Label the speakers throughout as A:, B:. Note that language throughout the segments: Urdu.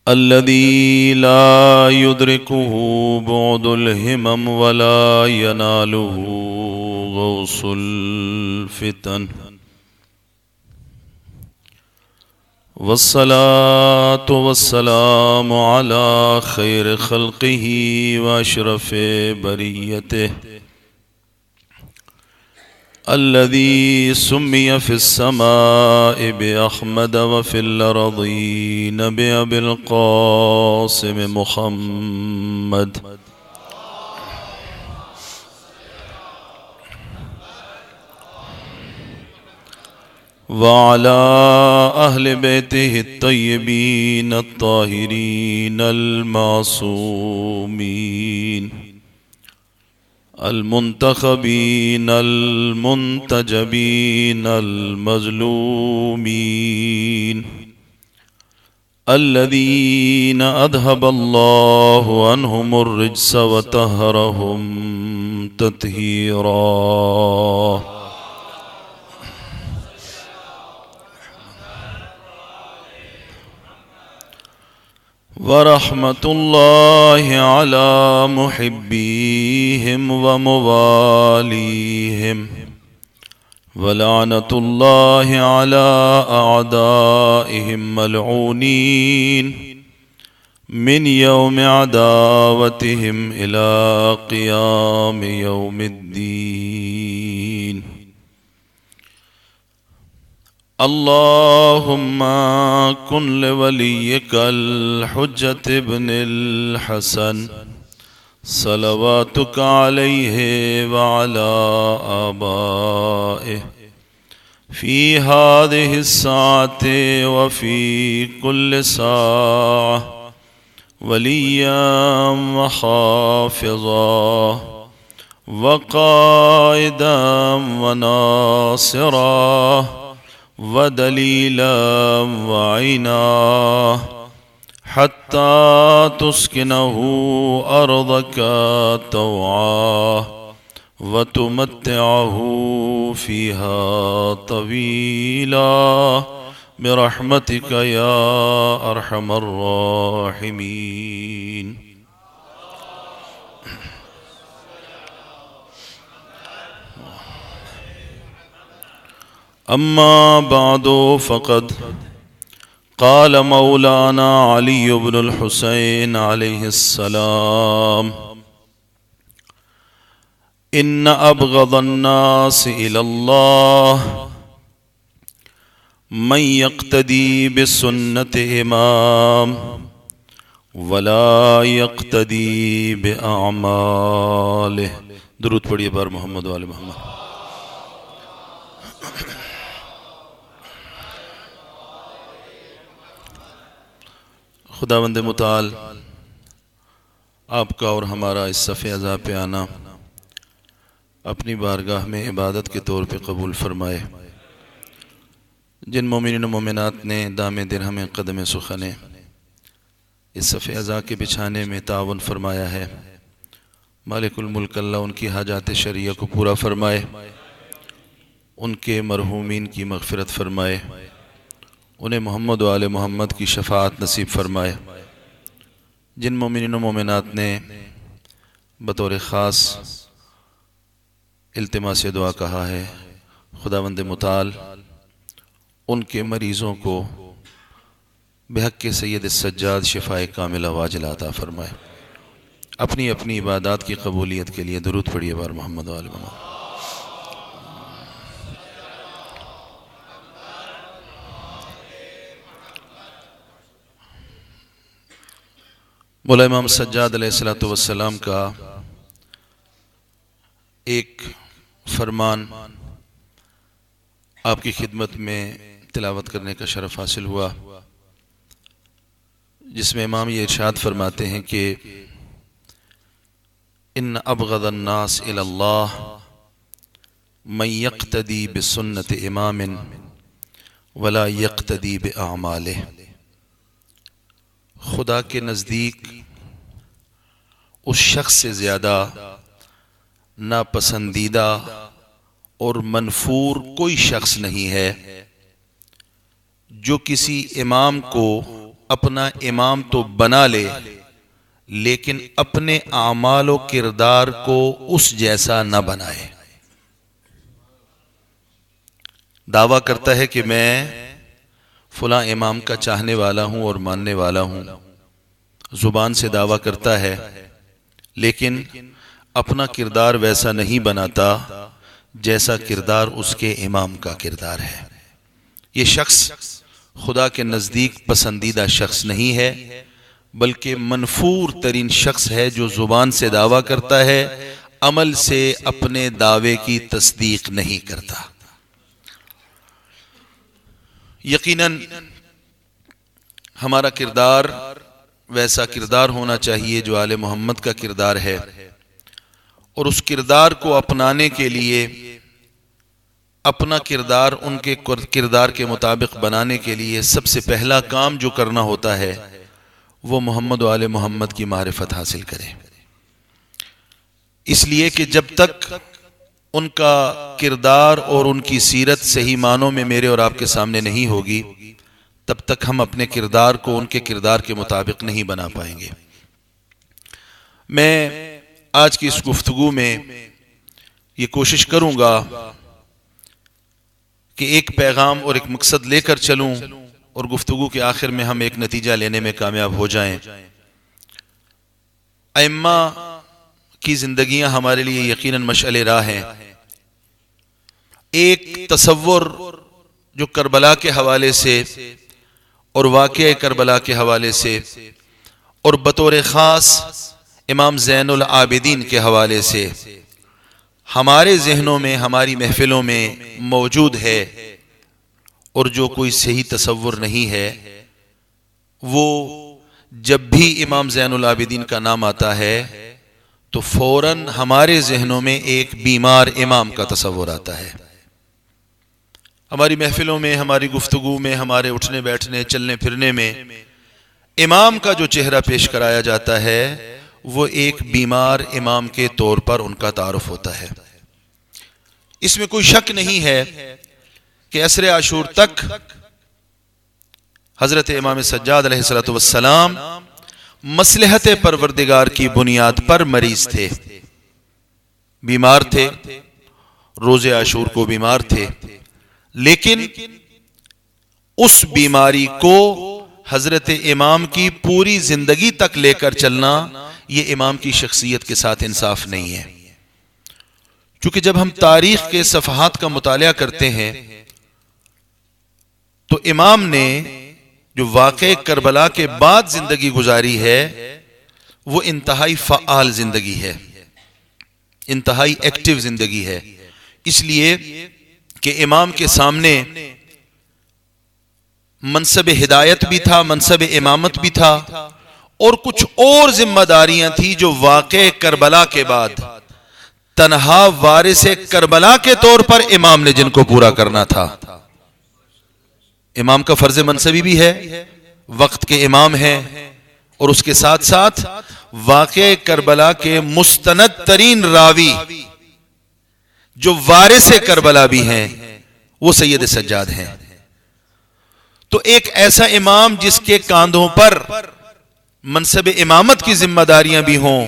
A: الذي لا يدركه بعد الهمم ولا يناله غوص الفتن، والصلاة والسلام على خير خلقه وأشرف بريته الذي سمي في السماء بأحمد وفي الأرضين بأبي القاسم محمد، وعلى أهل بيته الطيبين الطاهرين المعصومين المنتخبين المنتجبين المظلومين الذين أذهب الله عنهم الرجس وطهرهم تطهيرا. ورحمة الله على محبيهم ومواليهم، ولعنة الله على أعدائهم ملعونين من يوم عداوتهم إلى قيام يوم الدين. اللهم كن لوليك الحجة ابن الحسن صلواتك عليه وعلى آبائه في هذه الساعة وفي كل ساعة وليا وحافظا وقائدا وناصرا ودليلا وعينا حتى تسكنه أرضك طوعا وتمتعه فيها طويلا برحمتك يا أرحم الراحمين. أما بعد فقد قال مولانا علي بن الحسين عليه السلام: إن أبغض الناس إلى الله من يقتدي بسنة إمام ولا يقتدي بأعماله. درود پڑھیے بار محمد و آل محمد. خداوند متعال آپ کا اور ہمارا اس صف اعزاں پہ آنا اپنی بارگاہ میں عبادت کے طور پہ قبول فرمائے. جن مومنین و مومنات نے دام درہم قدم سخنے اس صف اعزاں کے بچھانے میں تعاون فرمایا ہے، مالک الملک اللہ ان کی حاجات شرعیہ کو پورا فرمائے، ان کے مرحومین کی مغفرت فرمائے، انہیں محمد و آل محمد کی شفاعت نصیب فرمائے. جن مومنین و مومنات نے بطور خاص التماس دعا کہا ہے، خداوند متعال ان کے مریضوں کو بحق سید السجاد شفائے کاملہ واجلہ عطا فرمائے. اپنی اپنی عبادات کی قبولیت کے لیے درود پڑھیے بار محمد و آل محمد. مولا امام سجاد علیہ السلام کا ایک فرمان آپ کی خدمت میں تلاوت کرنے کا شرف حاصل ہوا، جس میں امام یہ ارشاد فرماتے ہیں کہ ان ابغض الناس الی اللہ من یقتدی بسنت امام ولا یقتدی باعمالہ. خدا کے نزدیک اس شخص سے زیادہ ناپسندیدہ اور منفور کوئی شخص نہیں ہے جو کسی امام کو اپنا امام تو بنا لے لیکن اپنے اعمال و کردار کو اس جیسا نہ بنائے. دعویٰ کرتا ہے کہ میں فلاں امام کا چاہنے والا ہوں اور ماننے والا ہوں، زبان سے دعویٰ کرتا ہے لیکن اپنا کردار ویسا نہیں بناتا جیسا کردار اس کے امام کا کردار ہے. یہ شخص خدا کے نزدیک پسندیدہ شخص نہیں ہے بلکہ منفور ترین شخص ہے جو زبان سے دعویٰ کرتا ہے، عمل سے اپنے دعوے کی تصدیق نہیں کرتا. یقیناً ہمارا کردار ویسا کردار ہونا چاہیے جو آل محمد کا کردار ہے، اور اس کردار کو اپنانے کے لیے اپنا کردار ان کے کردار کے مطابق بنانے کے لیے سب سے پہلا کام جو کرنا ہوتا ہے وہ محمد و آل محمد کی معرفت حاصل کرے. اس لیے کہ جب تک ان کا کردار اور ان کی سیرت صحیح معنوں میں میرے اور آپ کے سامنے نہیں ہوگی تب تک ہم اپنے کردار کو ان کے کردار کے مطابق نہیں بنا پائیں گے. میں آج کی اس گفتگو میں یہ کوشش کروں گا کہ ایک پیغام اور ایک مقصد لے کر چلوں اور گفتگو کے آخر میں ہم ایک نتیجہ لینے میں کامیاب ہو جائیں. ائمہ کی زندگیاں ہمارے لیے یقیناً مشعل راہ ہیں. ایک تصور جو کربلا کے حوالے سے اور واقعہ کربلا کے حوالے سے اور بطور خاص امام زین العابدین کے حوالے سے ہمارے ذہنوں میں ہماری محفلوں میں موجود ہے، اور جو کوئی صحیح تصور نہیں ہے وہ جب بھی امام زین العابدین کا نام آتا ہے تو فوراً ہمارے ذہنوں میں ایک بیمار امام کا تصور آتا ہے. ہماری محفلوں میں، ہماری گفتگو میں، ہمارے اٹھنے بیٹھنے چلنے پھرنے میں امام کا جو چہرہ پیش کرایا جاتا ہے وہ ایک بیمار امام کے طور پر ان کا تعارف ہوتا ہے. اس میں کوئی شک نہیں ہے کہ عصر عاشور تک حضرت امام سجاد علیہ السلام مصلحت پروردگار کی بنیاد پر مریض تھے، بیمار تھے، روز عاشور کو بیمار تھے، لیکن اس بیماری کو حضرت امام کی پوری زندگی تک لے کر چلنا یہ امام کی شخصیت کے ساتھ انصاف نہیں ہے. چونکہ جب ہم تاریخ کے صفحات کا مطالعہ کرتے ہیں تو امام نے جو واقع کربلا کے بعد زندگی گزاری ہے وہ انتہائی فعال زندگی ہے، انتہائی ایکٹیو زندگی ہے. اس لیے کہ امام کے سامنے منصب ہدایت بھی تھا، منصب امامت بھی تھا، اور کچھ اور ذمہ داریاں تھیں جو واقع کربلا کے بعد تنہا وارث کربلا کے طور پر امام نے جن کو پورا کرنا تھا. امام کا فرض منصبی بھی ہے، وقت کے امام ہیں، اور اس کے ساتھ ساتھ واقع کربلا کے مستند ترین راوی جو وارث کربلا بھی ہیں وہ سید سجاد ہیں. تو ایک ایسا امام جس کے کاندھوں پر منصب امامت کی ذمہ داریاں بھی ہوں،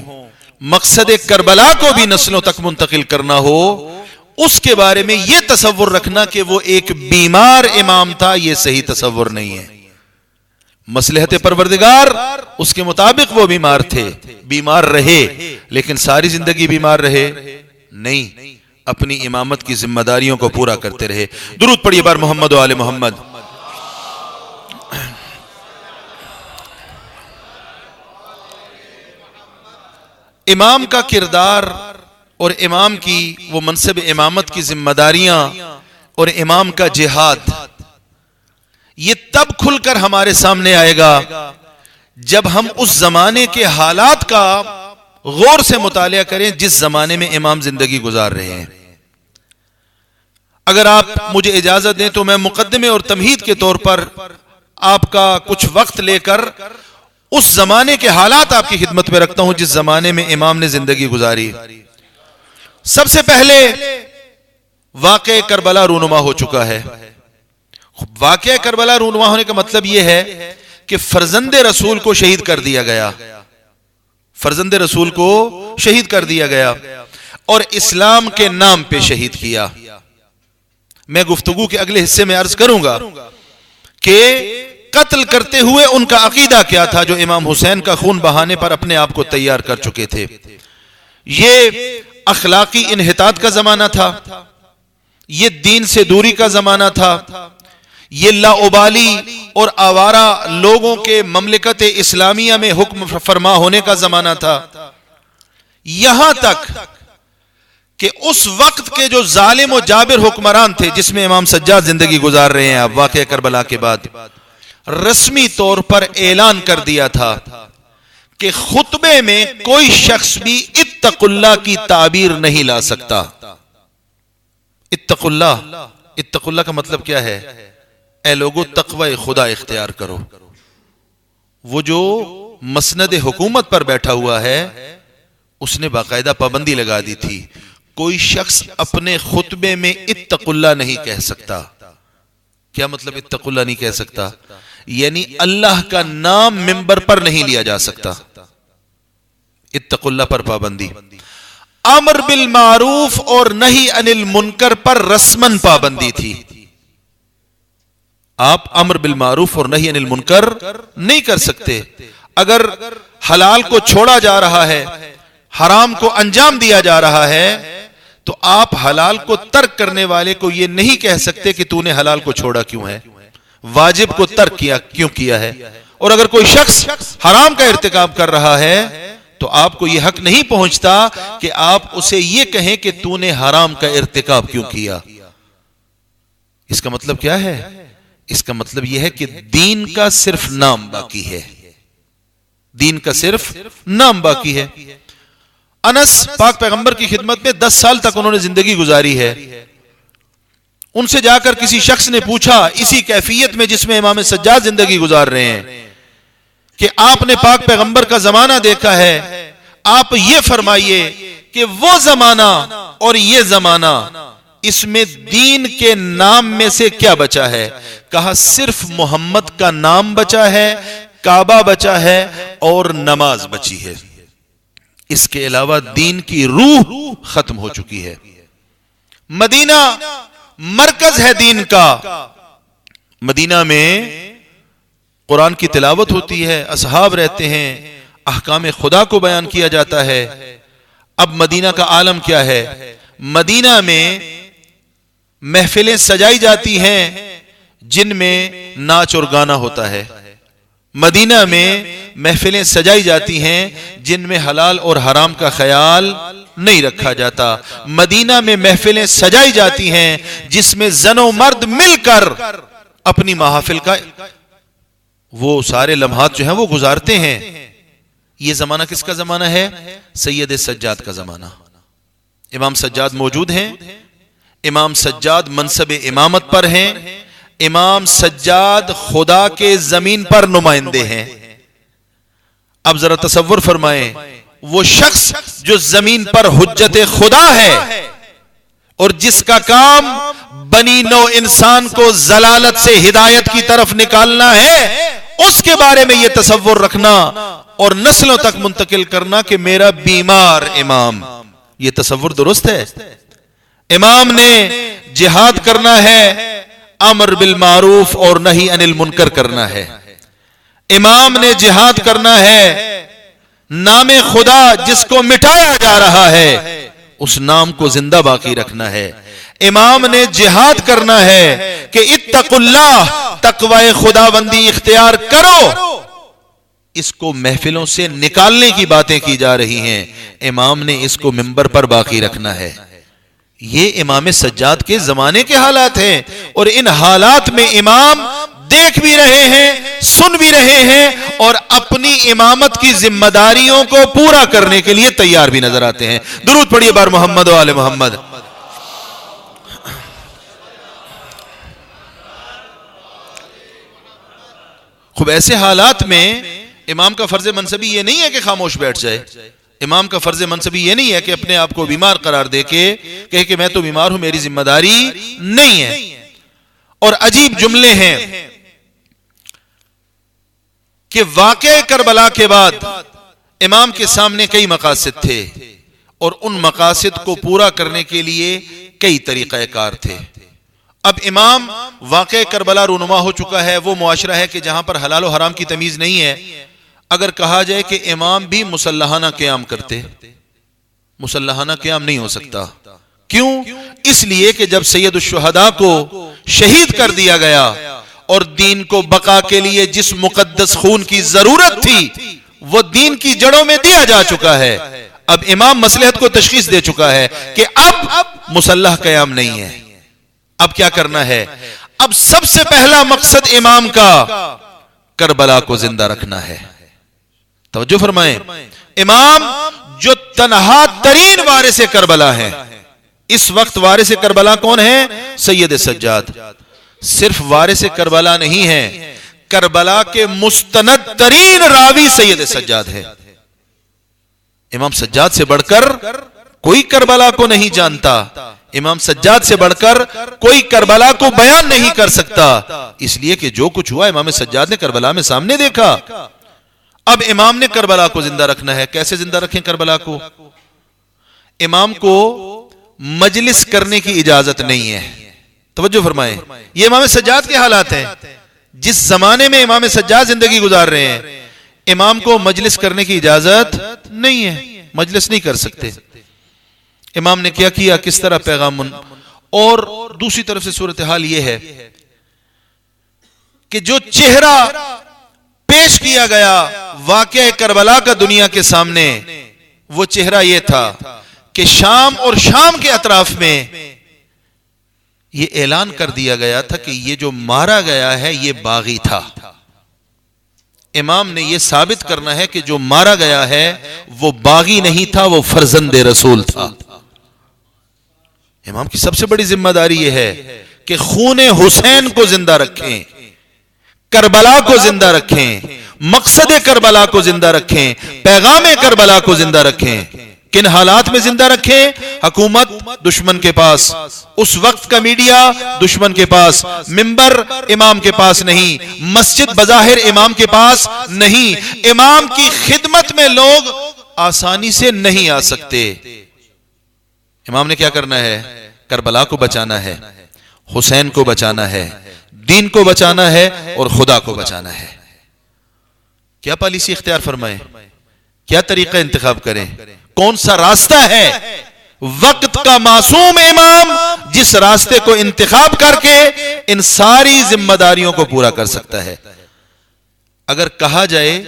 A: مقصد کربلا کو بھی نسلوں تک منتقل کرنا ہو، اس کے بارے میں یہ تصور رکھنا کہ وہ ایک بیمار امام تھا، یہ صحیح تصور نہیں ہے. مصلحت پروردگار اس کے مطابق وہ بیمار تھے، بیمار رہے، لیکن ساری زندگی بیمار رہے نہیں، اپنی امامت کی ذمہ داریوں کو پورا کرتے رہے. درود پڑھیے بار محمد و آل محمد. امام کا کردار اور امام کی وہ منصب امامت کی ذمہ داریاں اور امام کا جہاد یہ تب کھل کر ہمارے سامنے آئے گا جب ہم اس زمانے کے حالات کا غور سے مطالعہ کریں جس زمانے میں امام زندگی گزار رہے ہیں. اگر آپ مجھے اجازت دیں تو میں مقدمے اور تمہید کے طور پر آپ کا کچھ وقت لے کر اس زمانے کے حالات آپ کی خدمت میں رکھتا ہوں جس زمانے میں امام نے زندگی گزاری. سب سے پہلے واقع کربلا رونما ہو چکا ہے. واقع کربلا رونما ہونے کا مطلب یہ ہے کہ فرزند رسول کو شہید کر دیا گیا، فرزند رسول کو شہید کر دیا گیا اور اسلام کے نام پہ شہید کیا۔ میں گفتگو کے اگلے حصے میں عرض کروں گا کہ قتل کرتے ہوئے ان کا عقیدہ کیا تھا جو امام حسین کا خون بہانے پر اپنے آپ کو تیار کر چکے تھے۔ یہ اخلاقی انحطاط کا زمانہ تھا، یہ دین سے دوری کا زمانہ تھا، یہ لاابالی اور آوارہ لوگوں کے مملکت اسلامیہ میں حکم فرما ہونے کا زمانہ تھا، یہاں تک کہ اس وقت کے جو ظالم و جابر حکمران تھے جس میں امام سجاد زندگی گزار رہے ہیں اب واقعہ کربلا کے بعد، رسمی طور پر اعلان کر دیا تھا کہ خطبے میں کوئی شخص بھی اتق اللہ کی تعبیر نہیں لا سکتا۔ اتق اللہ کا مطلب کیا ہے؟ اے لوگو تقوی خدا اختیار کرو۔ وہ جو مسند حکومت پر بیٹھا ہوا ہے اس نے باقاعدہ پابندی لگا دی تھی، کوئی شخص اپنے خطبے میں اتق اللہ نہیں کہہ سکتا۔ کیا مطلب اتق اللہ نہیں کہہ سکتا؟ یعنی اللہ کا نام منبر پر نہیں لیا جا سکتا۔ اتق اللہ پر پابندی۔ امر بالمعروف اور نہی عن المنکر پر رسمن پابندی تھی۔ آپ امر بالمعروف اور نہی عن المنکر نہیں کر سکتے۔ اگر حلال کو چھوڑا جا رہا ہے، حرام کو انجام دیا جا رہا ہے، تو آپ حلال کو ترک کرنے والے کو یہ نہیں کہہ سکتے کہ تو نے حلال کو چھوڑا کیوں ہے، واجب کو ترک کیوں کیا ہے۔ اور اگر کوئی شخص حرام کا ارتکاب کر رہا ہے تو آپ کو یہ حق نہیں پہنچتا کہ آپ اسے یہ کہیں کہ تو نے حرام کا ارتکاب کیوں کیا۔ اس کا مطلب کیا ہے؟ اس کا مطلب یہ ہے کہ دین کا صرف نام باقی ہے، دین کا صرف نام باقی ہے۔ انس پاک پیغمبر کی خدمت میں 10 سال تک انہوں نے زندگی گزاری ہے۔ ان سے جا کر کسی شخص نے پوچھا اسی کیفیت میں جس میں امام سجاد زندگی گزار رہے ہیں کہ آپ نے پاک پیغمبر کا زمانہ دیکھا ہے، آپ یہ فرمائیے کہ وہ زمانہ اور یہ زمانہ اس میں دین کے نام میں سے کیا بچا ہے؟ کہا صرف محمد کا نام بچا ہے، کعبہ بچا ہے اور نماز بچی ہے، اس کے علاوہ دین کی روح ختم ہو چکی ہے۔ مدینہ مرکز ہے دین کا، مدینہ میں قرآن کی تلاوت ہوتی ہے، اصحاب رہتے ہیں، احکام خدا کو بیان کیا جاتا ہے۔ اب مدینہ کا عالم کیا ہے؟ مدینہ میں محفلیں سجائی جاتی ہیں جن میں ناچ اور گانا ہوتا ہے، مدینہ میں محفلیں سجائی جاتی ہیں جن میں حلال اور حرام کا خیال نہیں رکھا جاتا، مدینہ میں محفلیں سجائی جاتی ہیں جس میں زن و مرد مل کر اپنی محافل کا وہ سارے لمحات جو ہیں وہ گزارتے ہیں۔ یہ زمانہ کس کا زمانہ ہے؟ سید سجاد کا زمانہ۔ امام سجاد موجود ہیں، امام سجاد منصب امامت پر ہیں، امام سجاد خدا کے زمین پر نمائندے ہیں۔ اب ذرا تصور فرمائیں، وہ شخص جو زمین پر حجت خدا ہے اور جس کا کام بنی نو انسان کو ضلالت سے ہدایت کی طرف نکالنا ہے، اس کے بارے میں یہ تصور رکھنا اور نسلوں تک منتقل کرنا کہ میرا بیمار امام، یہ تصور درست ہے؟ امام نے جہاد کرنا ہے، امر بالمعروف اور نہی عن المنکر کرنا ہے۔ امام نے جہاد کرنا ہے، نام خدا جس کو مٹایا جا رہا ہے اس نام کو زندہ باقی رکھنا ہے۔ امام نے جہاد کرنا ہے کہ اتقوا اللہ، تقوی خداوندی اختیار کرو، اس کو محفلوں سے نکالنے کی باتیں کی جا رہی ہیں، امام نے اس کو منبر پر باقی رکھنا ہے۔ یہ امام سجاد کے زمانے کے حالات ہیں، اور ان حالات میں امام دیکھ بھی رہے ہیں، سن بھی رہے ہیں، اور اپنی امامت کی ذمہ داریوں کو پورا کرنے کے لیے تیار بھی نظر آتے ہیں۔ درود پڑھیے بار محمد و آل محمد۔ خوب ایسے حالات میں امام کا فرض منصبی یہ نہیں ہے کہ خاموش بیٹھ جائے، امام کا فرض منصبی یہ نہیں ہے کہ اپنے آپ کو بیمار قرار دے کے کہے کہ میں تو بیمار ہوں، میری ذمہ داری نہیں ہے۔ اور عجیب جملے ہیں، کہ واقعہ کربلا کے بعد امام کے سامنے کئی مقاصد تھے اور ان مقاصد کو پورا کرنے کے لیے کئی طریقہ کار تھے. اب امام واقعہ کربلا رونما ہو چکا ہے. وہ معاشرہ ہے کہ جہاں پر حلال و حرام کی تمیز نہیں ہے. اگر کہا جائے کہ امام بھی مسلحانہ قیام کرتے، مسلحانہ قیام نہیں ہو سکتا. کیوں؟ اس لیے کہ جب سید الشہداء کو شہید کر دیا گیا اور دین کو بقا کے لیے جس مقدس خون کی ضرورت تھی وہ دین کی جڑوں میں دیا جا چکا ہے. اب امام مصلحت کو تشخیص دے چکا ہے کہ اب مسلح قیام نہیں ہے. اب کیا کرنا ہے؟ اب سب سے پہلا مقصد امام کا کربلا کو زندہ رکھنا ہے. توجہ فرمائیں. امام جو تنہا ترین وارث کربلا ہے، اس وقت وارث کربلا کون ہے؟ سید سجاد. صرف وارث کربلا نہیں ہے، کربلا کے مستند ترین راوی سید سجاد ہے. امام سجاد سے بڑھ کر کوئی کربلا کو نہیں جانتا، امام سجاد سے بڑھ کر کوئی کربلا کو بیان نہیں کر سکتا، اس لیے کہ جو کچھ ہوا امام سجاد نے کربلا میں سامنے دیکھا. اب امام نے کربلا کو زندہ رکھنا ہے. کیسے زندہ رکھیں کربلا کو؟ امام کو مجلس کرنے کی اجازت نہیں ہے. توجہ فرمائیں. یہ امام سجاد کے حالات ہیں. جس زمانے میں امام سجاد زندگی گزار رہے ہیں، امام کو مجلس کرنے کی اجازت نہیں ہے، مجلس نہیں کر سکتے. امام نے کیا کیا، کس طرح پیغام اور دوسری طرف سے صورتحال یہ ہے کہ جو چہرہ پیش کیا گیا واقعہ کربلا کا دنیا کے سامنے، وہ چہرہ یہ تھا کہ شام اور شام کے اطراف میں یہ اعلان کر دیا گیا تھا کہ یہ جو مارا گیا ہے یہ باغی تھا. امام نے یہ ثابت کرنا ہے کہ جو مارا گیا ہے وہ باغی نہیں تھا، وہ فرزند رسول تھا. امام کی سب سے بڑی ذمہ داری یہ ہے کہ خون حسین کو زندہ رکھیں، کربلا کو زندہ رکھیں، مقصد کربلا کو زندہ رکھیں، پیغام کربلا کو زندہ رکھیں. کن حالات میں زندہ رکھیں؟ حکومت دشمن کے پاس، اس وقت کا میڈیا دشمن کے پاس، منبر امام کے پاس نہیں، مسجد بظاہر امام کے پاس نہیں. امام کی خدمت میں لوگ آسانی سے نہیں آ سکتے. امام نے کیا کرنا ہے؟ کربلا کو بچانا ہے، حسین کو بچانا ہے، دین کو بچانا ہے اور خدا کو بچانا ہے. کیا پالیسی اختیار فرمائیں؟ کیا طریقہ انتخاب کریں؟ کون سا راستہ ہے؟ وقت کا معصوم امام جس راستے کو انتخاب کر کے ان ساری ذمہ داریوں کو پورا کر سکتا ہے. اگر کہا جائے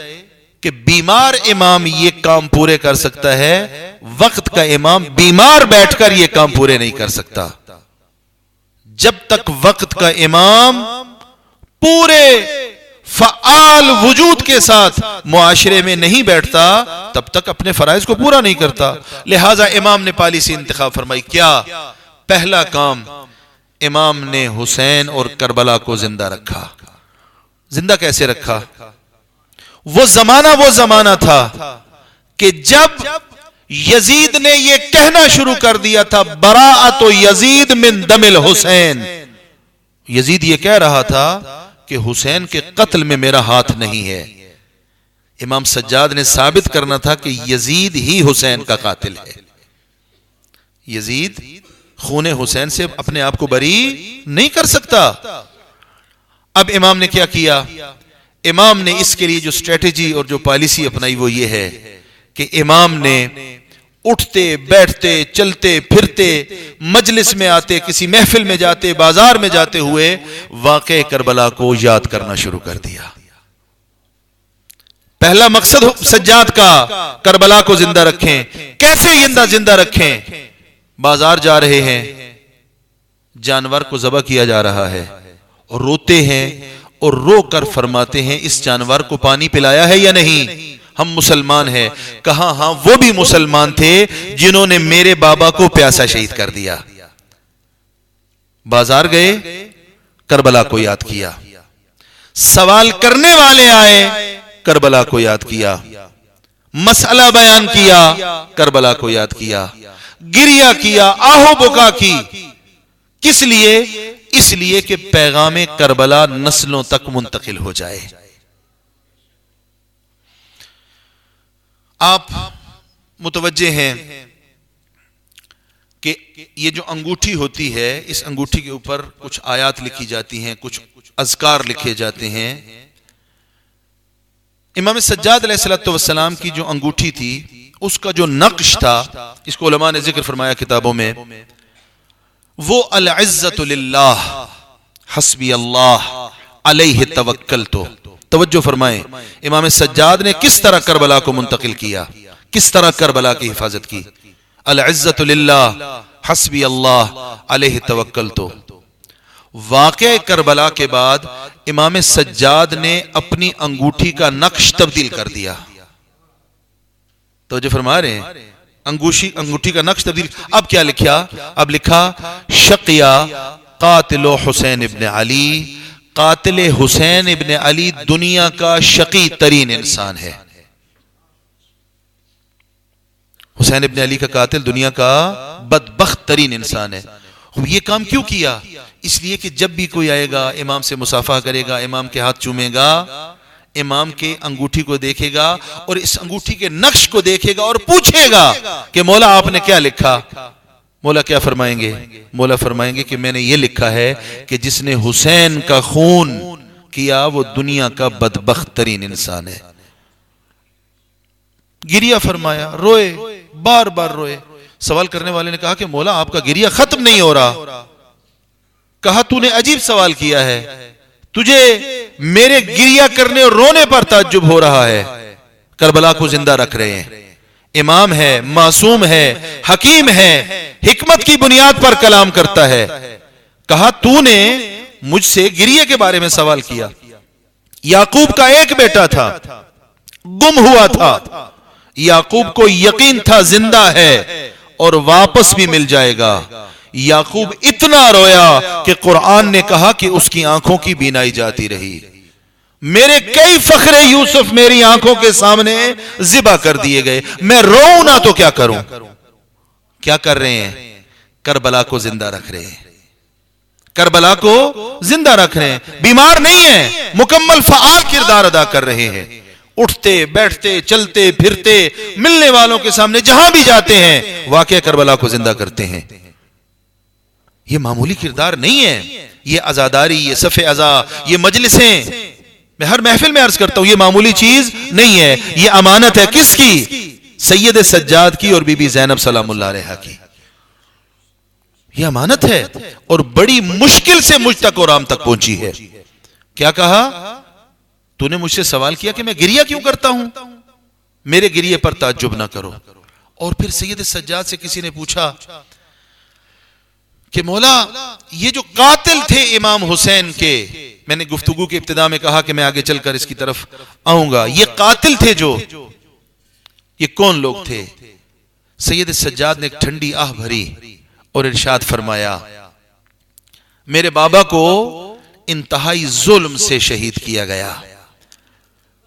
A: کہ بیمار امام یہ کام پورے کر سکتا ہے، وقت کا امام بیمار بیٹھ کر یہ کام پورے نہیں کر سکتا. جب تک وقت کا امام پورے فعال وجود کے ساتھ معاشرے میں نہیں بیٹھتا تب تک اپنے فرائض کو پورا نہیں کرتا. لہٰذا امام نے پالیسی انتخاب فرمائی. کیا؟ پہلا کام، امام نے حسین اور کربلا کو زندہ رکھا. زندہ کیسے رکھا؟ وہ زمانہ تھا کہ جب یزید نے یہ کہنا شروع کر دیا تھا براءت یزید من دم الحسین، یزید یہ کہہ رہا تھا کہ حسین کے قتل میں میرا ہاتھ نہیں ہے. امام سجاد نے ثابت کرنا تھا کہ یزید ہی حسین کا قاتل ہے. یزید خون حسین سے اپنے آپ کو بری نہیں کر سکتا. اب امام نے کیا کیا؟ امام نے اس کے لیے جو اسٹریٹجی اور جو پالیسی اپنائی وہ یہ ہے کہ امام نے اٹھتے بیٹھتے چلتے پھرتے مجلس میں آتے، کسی محفل میں جاتے، بازار میں جاتے ہوئے واقعہ کربلا کو یاد کرنا شروع کر دیا. پہلا مقصد سجاد کا کربلا کو زندہ رکھیں. کیسے زندہ رکھیں؟ بازار جا رہے ہیں، جانور کو ذبح کیا جا رہا ہے اور روتے ہیں اور رو کر فرماتے ہیں اس جانور کو پانی پلایا ہے یا نہیں؟ ہم مسلمان ہیں. کہا ہاں وہ بھی مسلمان تھے جنہوں نے میرے بابا کو پیاسا شہید کر دیا. بازار گئے، کربلا کو یاد کیا. سوال کرنے والے آئے، کربلا کو یاد کیا. مسئلہ بیان کیا، کربلا کو یاد کیا. گریہ کیا، آہو بکا کی. کس لیے؟ اس لیے کہ پیغام کربلا نسلوں تک منتقل ہو جائے. آپ متوجہ ہیں کہ یہ جو انگوٹھی ہوتی ہے، اس انگوٹھی کے اوپر کچھ آیات لکھی جاتی ہیں، کچھ اذکار لکھے جاتے ہیں. امام سجاد علیہ السلام کی جو انگوٹھی تھی، اس کا جو نقش تھا، اس کو علماء نے ذکر فرمایا کتابوں میں، وہ العزت للہ حسبی اللہ علیہ توکلت. توجہ فرمائیں، امام سجاد نے کس طرح کربلا کو منتقل کیا، کس طرح کربلا کی حفاظت کی. العزت للہ حسبی اللہ علیہ توکلت. واقعہ کربلا کے بعد امام سجاد نے اپنی انگوٹھی کا نقش تبدیل کر دیا. توجہ فرما رہے ہیں، انگوٹھی کا نقش تبدیل. اب کیا لکھا؟ اب لکھا شقیہ قاتل حسین ابن علی. قاتل حسین ابن علی دنیا کا شقی ترین انسان ہے. حسین ابن علی کا قاتل دنیا کا بدبخت ترین انسان ہے. یہ کام کیوں کیا؟ اس لیے کہ جب بھی کوئی آئے گا، امام سے مصافحہ کرے گا، امام کے ہاتھ چومے گا، امام کے انگوٹھی کو دیکھے گا اور اس انگوٹھی کے نقش کو دیکھے گا اور پوچھے گا کہ مولا آپ نے کیا لکھا. مولا کیا فرمائیں گے؟ مولا فرمائیں گے کہ میں نے یہ لکھا ہے کہ جس نے حسین کا خون کیا وہ دنیا کا بدبخت ترین انسان ہے. گریہ فرمایا، روئے، بار بار روئے. سوال کرنے والے نے کہا کہ مولا آپ کا گریہ ختم نہیں ہو رہا. کہا تو نے عجیب سوال کیا ہے، تجھے میرے گریہ کرنے اور رونے پر تعجب ہو رہا ہے. کربلا کو زندہ رکھ رہے ہیں، امام ہے، معصوم ہے، حکیم ہے، حکمت کی بنیاد پر کلام کرتا ہے. کہا تو نے مجھ سے گریہ کے بارے میں سوال کیا. یعقوب کا ایک بیٹا تھا، گم ہوا تھا. یعقوب کو یقین تھا زندہ ہے اور واپس بھی مل جائے گا. یعقوب اتنا رویا کہ قرآن نے کہا کہ اس کی آنکھوں کی بینائی جاتی رہی. میرے کئی فخر یوسف میری آنکھوں کے سامنے ذبح کر دیے گئے، میں روؤں نہ تو کیا کروں. کیا کر رہے ہیں؟ کربلا کو زندہ رکھ رہے ہیں. کربلا کو زندہ رکھ رہے ہیں. بیمار نہیں ہیں، مکمل فعال کردار ادا کر رہے ہیں. اٹھتے بیٹھتے چلتے پھرتے ملنے والوں کے سامنے جہاں بھی جاتے ہیں واقعہ کربلا کو زندہ کرتے ہیں. یہ معمولی کردار نہیں ہے. یہ عزاداری، یہ صف عزا، یہ مجلسیں، میں ہر محفل میں عرض کرتا ہوں، یہ معمولی چیز نہیں ہے. یہ امانت ہے. کس کی؟ سید سجاد کی اور بی بی زینب سلام اللہ علیہا کی. یہ امانت ہے اور بڑی مشکل سے مجھ تک اور عام تک پہنچی ہے. کیا کہا؟ تو نے مجھ سے سوال کیا کہ میں گریہ کیوں کرتا ہوں، میرے گریہ پر تعجب نہ کرو. اور پھر سید سجاد سے کسی نے پوچھا کہ مولا یہ جو قاتل تھے امام حسین کے، میں نے گفتگو کے ابتدا میں کہا کہ میں آگے چل کر اس کی طرف آؤں گا، یہ قاتل تھے جو، یہ کون لوگ تھے؟ سید سجاد نے ایک ٹھنڈی آہ بھری اور ارشاد فرمایا میرے بابا کو انتہائی ظلم سے شہید کیا گیا.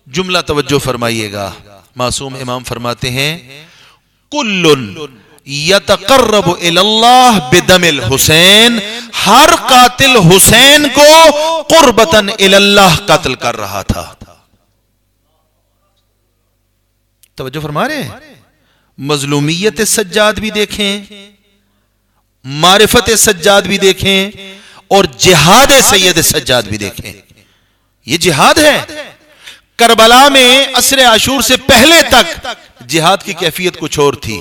A: جملہ توجہ فرمائیے گا. معصوم امام فرماتے ہیں کل یتقرب الی اللہ بدم الحسین، ہر قاتل حسین کو قربتاً الی اللہ قتل کر رہا تھا. توجہ فرما رہے ہیں؟ مظلومیت سجاد بھی دیکھیں، معرفت سجاد بھی دیکھیں اور جہاد سید سجاد بھی دیکھیں. یہ جہاد ہے. کربلا میں عصر عاشور سے پہلے تک جہاد کی کیفیت کچھ اور تھی.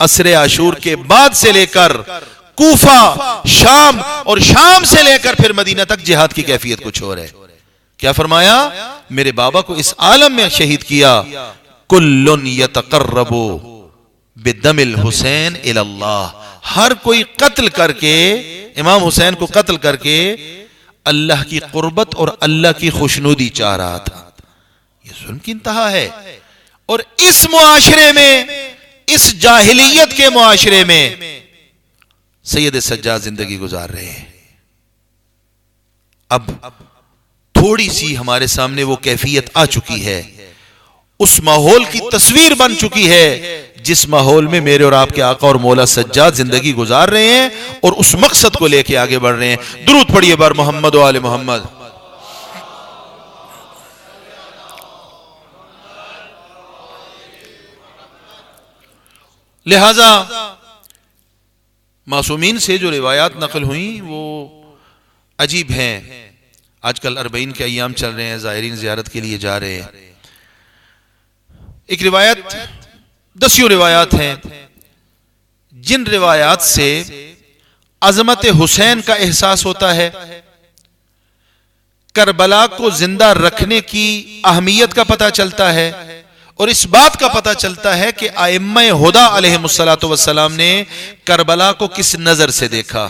A: عصر عاشور کے بعد سے لے کر کوفہ، شام اور شام سے لے کر پھر مدینہ تک جہاد کی کیفیت کچھ اور ہے. کیا فرمایا؟ میرے بابا کو اس عالم میں شہید کیا. کل یتقرب بدم الحسین الی اللہ، ہر کوئی قتل کر کے، امام حسین کو قتل کر کے اللہ کی قربت اور اللہ کی خوشنودی چاہ رہا تھا. یہ ظلم کی انتہا ہے. اور اس معاشرے میں، اس جاہلیت کے معاشرے میں سید سجاد زندگی گزار رہے ہیں. اب تھوڑی سی ہمارے سامنے وہ کیفیت آ چکی ہے، اس ماحول کی تصویر بن چکی ہے جس ماحول میں میرے اور آپ کے آقا اور مولا سجاد زندگی گزار رہے ہیں اور اس مقصد کو لے کے آگے بڑھ رہے ہیں. درود پڑھیے بار محمد و آل محمد. لہذا معصومین سے جو روایات نقل ہوئیں وہ عجیب ہیں. آج کل 40 کے ایام چل رہے ہیں، زائرین زیارت کے لیے جا رہے ہیں. ایک روایت 10 روایات ہیں جن روایات سے عظمت حسین کا احساس ہوتا ہے، کربلا کو زندہ رکھنے کی اہمیت کا پتہ چلتا ہے، اور اس بات کا پتہ چلتا ہے کہ ائمہ ہدی علیہم السلام نے کربلا کو کس نظر سے دیکھا.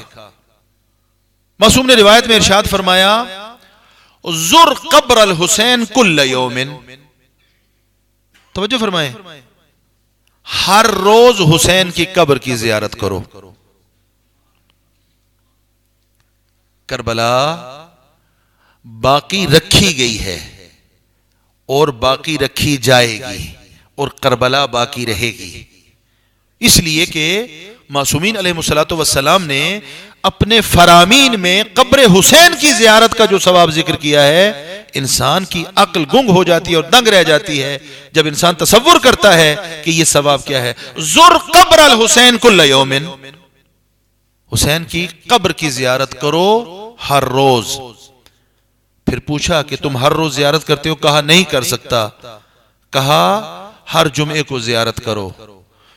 A: معصوم نے روایت میں ارشاد فرمایا زر قبر الحسین کل یوم. توجہ فرمائیں، ہر روز حسین کی قبر کی زیارت کرو. کربلا باقی رکھی گئی ہے اور باقی رکھی جائے گی، اور کربلا باقی رہے گی، اس لیے کہ معصومین علیہ السلام نے اپنے فرامین میں قبر حسین کی زیارت کا جو ثواب ذکر کیا ہے، انسان کی عقل گنگ ہو جاتی ہے اور دنگ رہ جاتی ہے جب انسان تصور کرتا ہے کہ یہ ثواب کیا ہے. زر قبر الحسین کل یوم، حسین کی قبر کی زیارت کرو ہر روز. پھر پوچھا کہ تم ہر روز زیارت کرتے ہو؟ کہا نہیں کر سکتا. کہا ہر جمعے کو زیارت کرو.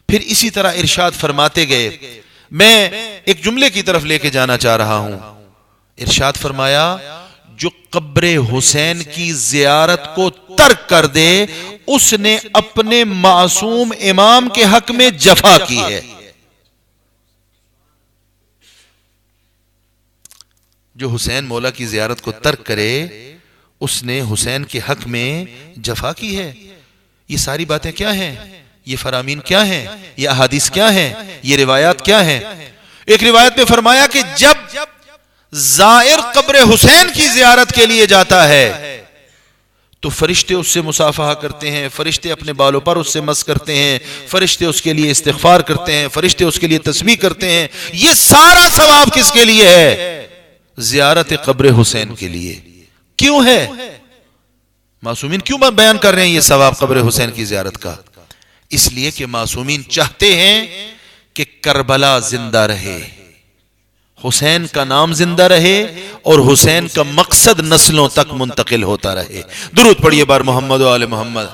A: پھر اسی طرح ارشاد فرماتے گئے. میں ایک جملے کی طرف لے کے جانا چاہ رہا ہوں. ارشاد فرمایا جو قبر حسین کی زیارت کو ترک کر دے اس نے اپنے معصوم امام کے حق میں جفا کی ہے. جو حسین مولا کی زیارت کو ترک کرے اس نے حسین کے حق میں جفا کی ہے. یہ ساری باتیں کیا ہیں؟ یہ فرامین کیا ہیں؟ یہ احادیث کیا ہیں؟ یہ روایات کیا ہیں؟ ایک روایت میں فرمایا کہ جب زائر قبر حسین کی زیارت کے لیے جاتا ہے تو فرشتے اس سے مصافحہ کرتے ہیں، فرشتے اپنے بالوں پر اس سے مس کرتے ہیں، فرشتے اس کے لیے استغفار کرتے ہیں، فرشتے اس کے لیے تسبیح کرتے ہیں. یہ سارا ثواب کس کے لیے ہے؟ زیارت قبر حسین کے لیے. کیوں ہے؟ معصومین کیوں بیان کر رہے ہیں یہ ثواب قبر حسین کی زیارت کا؟ اس لیے کہ معصومین چاہتے ہیں کہ کربلا زندہ رہے، حسین کا نام زندہ رہے، اور حسین کا مقصد نسلوں تک منتقل ہوتا رہے. درود پڑھیے بار محمد و آل محمد.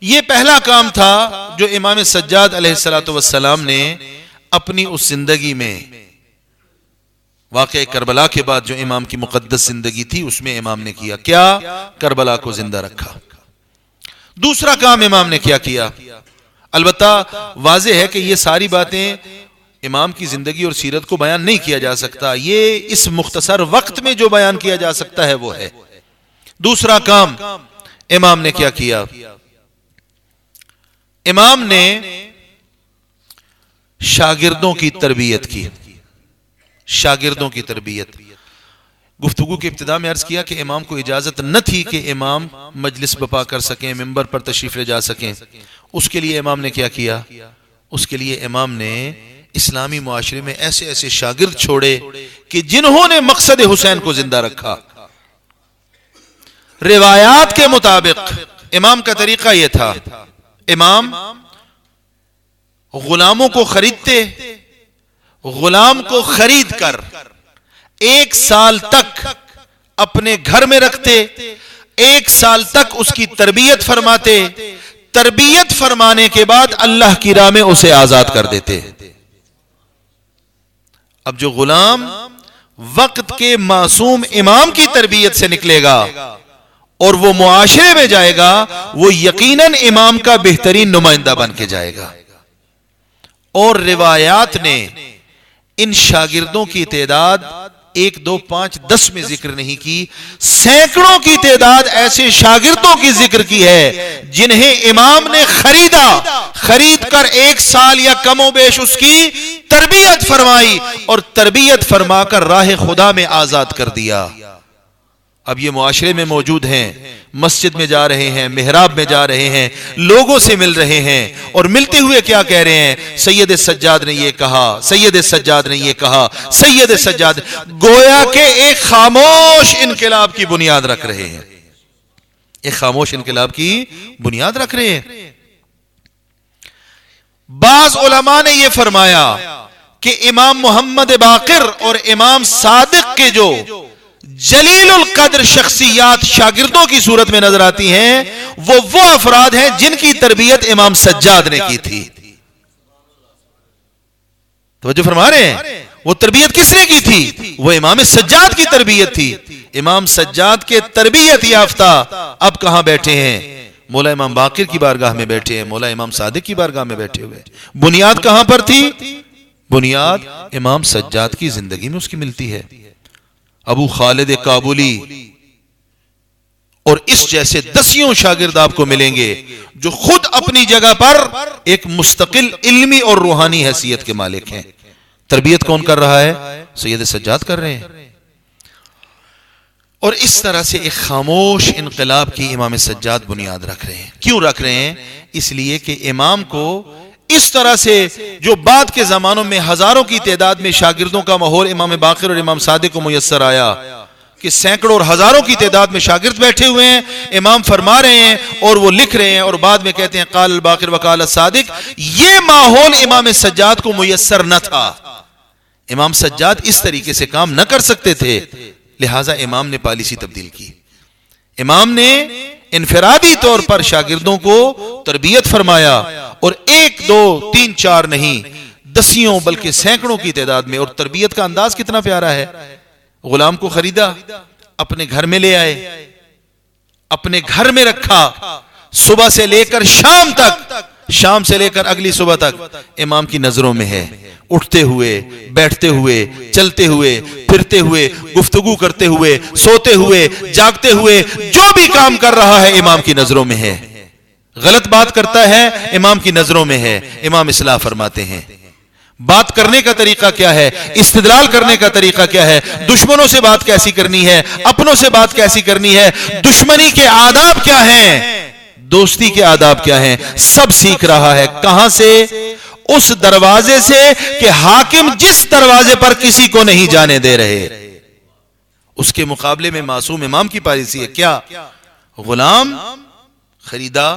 A: یہ پہلا کام تھا جو امام سجاد علیہ السلام نے اپنی اس زندگی میں، واقعہ کربلا کے بعد جو امام کی مقدس زندگی تھی اس میں امام نے کیا. کیا؟ کربلا کو زندہ رکھا. دوسرا کام امام نے کیا کیا؟ البتہ واضح ہے کہ یہ ساری باتیں امام کی زندگی اور سیرت کو بیان نہیں کیا جا سکتا، یہ اس مختصر وقت میں جو بیان کیا جا سکتا ہے وہ ہے. دوسرا کام امام نے کیا کیا؟ امام نے شاگردوں کی تربیت کی. شاگردوں کی تربیت. گفتگو کے ابتدا میں عرض کیا کہ امام کو اجازت نہ تھی کہ امام مجلس بپا کر سکیں، منبر پر تشریف لے جا سکیں. اس کے لیے امام نے کیا کیا؟ اس کے لیے امام نے اسلامی معاشرے میں ایسے ایسے شاگرد چھوڑے کہ جنہوں نے مقصد حسین کو زندہ رکھا. روایات کے مطابق امام کا طریقہ یہ تھا، امام غلاموں کو خریدتے، غلام کو خرید کر 1 سال تک اپنے گھر میں رکھتے، 1 سال تک اس کی تربیت فرماتے، تربیت فرمانے کے بعد اللہ کی راہ میں اسے آزاد کر دیتے. اب جو غلام وقت کے معصوم امام کی تربیت سے نکلے گا اور وہ معاشرے میں جائے گا، وہ یقیناً امام کا بہترین نمائندہ بن کے جائے گا. اور روایات نے ان شاگردوں کی تعداد 1 2 5 10 میں ذکر نہیں کی، سینکڑوں کی تعداد ایسے شاگردوں کی ذکر کی ہے جنہیں امام نے خریدا، خرید کر 1 سال یا کم و بیش اس کی تربیت فرمائی اور تربیت فرما کر راہ خدا میں آزاد کر دیا. اب یہ معاشرے میں موجود ہیں، مسجد میں جا رہے ہیں، محراب میں جا رہے ہیں، لوگوں سے مل رہے ہیں، اور ملتے ہوئے کیا کہہ رہے ہیں؟ سید سجاد نے یہ کہا، سید سجاد نے یہ کہا، سید سجاد. گویا کہ ایک خاموش انقلاب کی بنیاد رکھ رہے ہیں. ایک خاموش انقلاب کی بنیاد رکھ رہے ہیں. بعض علماء نے یہ فرمایا کہ امام محمد باقر اور امام صادق کے جو جلیل القدر شخصیات شاگردوں کی صورت میں نظر آتی ہیں وہ افراد ہیں جن کی تربیت امام سجاد نے کی تھی. توجہ فرما رہے ہیں؟ وہ تربیت کس نے کی تھی؟ وہ امام سجاد کی تربیت تھی. امام سجاد کے تربیت یافتہ اب کہاں بیٹھے ہیں؟ مولا امام باقر کی بارگاہ میں بیٹھے ہیں، مولا امام صادق کی بارگاہ میں بیٹھے ہوئے. بنیاد کہاں پر تھی؟ بنیاد امام سجاد کی زندگی میں اس کی ملتی ہے. ابو خالد کابلی اور اس جیسے دسیوں شاگرد آپ کو ملیں گے جو خود اپنی جگہ پر ایک مستقل علمی اور روحانی حیثیت کے مالک ہیں. تربیت کون کر رہا ہے؟ سید سجاد کر رہے ہیں. اور اس طرح سے ایک خاموش انقلاب کی امام سجاد بنیاد رکھ رہے ہیں. کیوں رکھ رہے ہیں؟ اس لیے کہ امام کو اس طرح سے جو بعد کے زمانوں میں ہزاروں کی تعداد میں شاگردوں کا ماحول امام باقر اور امام صادق کو میسر آیا کہ سینکڑوں اور ہزاروں کی تعداد میں شاگرد بیٹھے ہوئے ہیں، امام فرما رہے ہیں اور وہ لکھ رہے ہیں اور بعد میں کہتے ہیں قال الباقر وقال الصادق. یہ ماحول امام سجاد کو میسر نہ تھا. امام سجاد اس طریقے سے کام نہ کر سکتے تھے، لہٰذا امام نے پالیسی تبدیل کی. امام نے انفرادی طور پر شاگردوں کو تربیت فرمایا اور 1 2 3 4 نہیں، دسیوں بلکہ سینکڑوں کی تعداد میں. اور تربیت کا انداز کتنا پیارا ہے. غلام کو خریدا، اپنے گھر میں لے آئے، اپنے گھر میں رکھا، صبح سے لے کر شام تک، شام سے لے کر اگلی صبح تک امام کی نظروں میں ہے. اٹھتے ہوئے، بیٹھتے ہوئے، چلتے ہوئے، پھرتے ہوئے، گفتگو کرتے ہوئے، سوتے ہوئے، جاگتے ہوئے، جو بھی کام کر رہا ہے امام کی نظروں میں ہے. غلط بات کرتا ہے امام کی نظروں میں ہے. امام اصلاح فرماتے ہیں. بات کرنے کا طریقہ کیا ہے، استدلال کرنے کا طریقہ کیا ہے، دشمنوں سے بات کیسی کرنی ہے، اپنوں سے بات کیسی کرنی ہے، دشمنی کے آداب کیا ہیں، دوستی کے آداب کیا ہیں، سب سیکھ رہا ہے. کہاں سے؟ اس دروازے سے کہ حاکم جس دروازے پر کسی کو نہیں جانے دے رہے، اس کے مقابلے میں معصوم امام کی پالیسی ہے. کیا؟ غلام خریدا،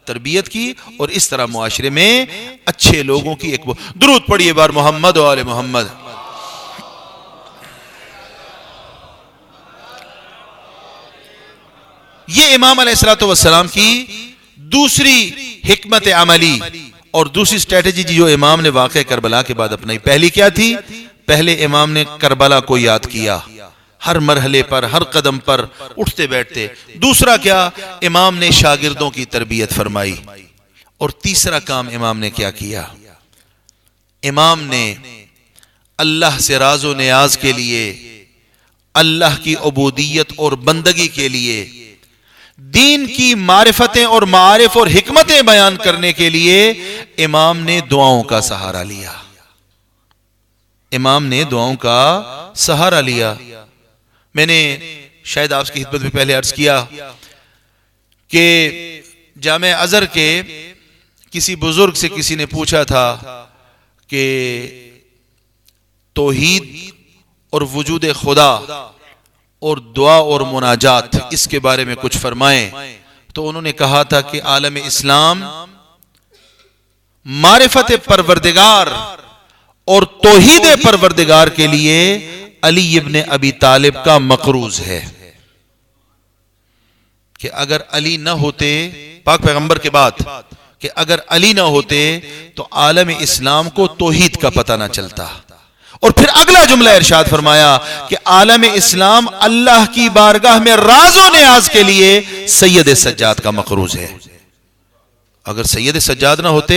A: تربیت کی، اور اس طرح معاشرے میں اچھے لوگوں کی ایک درود پڑھیے بار محمد و آل محمد. یہ امام علیہ الصلوۃ والسلام کی دوسری حکمت عملی اور دوسری اسٹریٹجی جو امام نے واقع کربلا کے بعد اپنائی. پہلی کیا تھی؟ پہلے امام نے کربلا کو یاد کیا، ہر مرحلے پر، ہر قدم پر اٹھتے بیٹھتے. دوسرا کیا؟ امام نے شاگردوں کی تربیت فرمائی. اور تیسرا کام امام نے کیا کیا؟ امام نے اللہ سے راز و نیاز کے لیے، اللہ کی عبودیت اور بندگی کے لیے، دین کی معرفتیں اور معارف اور حکمتیں بیان کرنے کے لیے امام نے دعاؤں کا سہارا لیا. امام نے دعاؤں کا سہارا لیا. میں نے شاید آپ کی خدمت میں پہلے عرض کیا کہ جامع ازہر کے کسی بزرگ سے کسی نے پوچھا تھا کہ توحید اور وجود خدا اور دعا اور مناجات اس کے بارے میں کچھ فرمائیں. تو انہوں نے کہا تھا کہ عالم اسلام معرفت پروردگار اور توحید پروردگار کے لیے علی ابن ابی طالب کا مقروض ہے. کہ اگر علی نہ ہوتے، پاک پیغمبر کے بعد، کہ اگر علی نہ ہوتے تو عالم اسلام کو توحید کا پتہ نہ چلتا. اور پھر اگلا جملہ ارشاد فرمایا کہ عالم اسلام اللہ کی بارگاہ میں راز و نیاز کے لیے سید سجاد کا مقروض ہے. اگر سید سجاد نہ ہوتے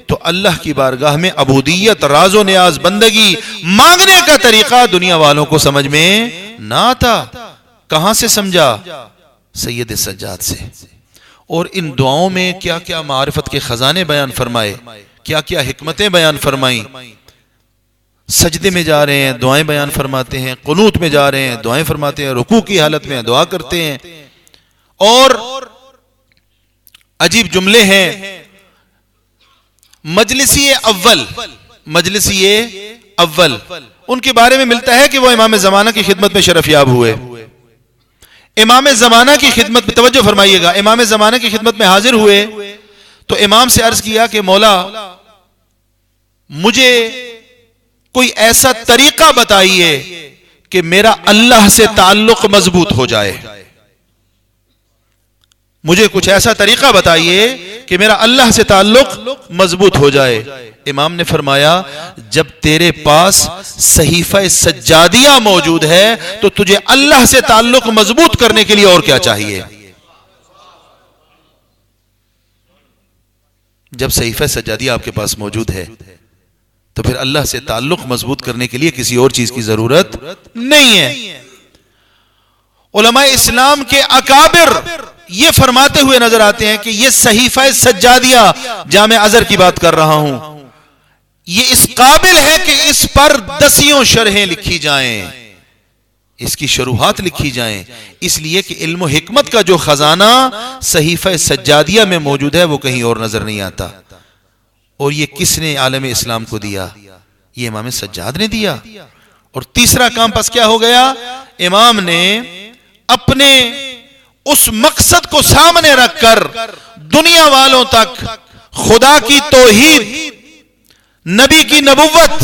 A: تو اللہ کی بارگاہ میں عبودیت، راز و نیاز، بندگی، مانگنے کا طریقہ دنیا والوں کو سمجھ میں نہ آتا. کہاں سے سمجھا؟ سید سجاد سے. اور ان دعاؤں میں کیا کیا معرفت کے خزانے بیان فرمائے، کیا کیا حکمتیں بیان فرمائیں. سجدے میں جا رہے ہیں دعائیں بیان فرماتے ہیں، قنوت میں جا رہے ہیں دعائیں فرماتے ہیں، رکوع کی حالت میں دعا کرتے ہیں. اور عجیب جملے ہیں. مجلسی اول ان کے بارے میں ملتا ہے کہ وہ امام زمانہ کی خدمت میں شرف یاب ہوئے. امام زمانہ کی خدمت میں توجہ فرمائیے گا، امام زمانہ کی خدمت میں حاضر ہوئے تو امام سے عرض کیا کہ مولا مجھے کوئی ایسا طریقہ بتائیے کہ میرا اللہ سے تعلق مضبوط ہو جائے، مجھے کچھ ایسا طریقہ بتائیے کہ میرا اللہ سے تعلق مضبوط ہو جائے۔ امام نے فرمایا جب تیرے پاس صحیفہ سجادیہ موجود ہے تو تجھے اللہ سے تعلق مضبوط کرنے کے لیے اور کیا چاہیے؟ جب صحیفہ سجادیہ آپ کے پاس موجود ہے تو پھر اللہ سے تعلق مضبوط کرنے کے لیے کسی اور چیز کی ضرورت نہیں ہے۔ علماء اسلام کے اکابر یہ فرماتے ہوئے نظر آتے ہیں کہ یہ صحیفہ سجادیہ، جامع ازہر کی بات کر رہا ہوں، یہ اس قابل ہے کہ اس پر 10 شرحیں لکھی جائیں، اس کی شروحات لکھی جائیں، اس لیے کہ علم و حکمت کا جو خزانہ صحیفہ سجادیہ میں موجود ہے وہ کہیں اور نظر نہیں آتا۔ اور یہ کس نے عالم اسلام کو دیا؟ یہ امام سجاد نے دیا۔ اور تیسرا کام پس کیا ہو گیا؟ امام نے اپنے اس مقصد کو سامنے رکھ کر دنیا والوں تک خدا کی توحید، نبی کی نبوت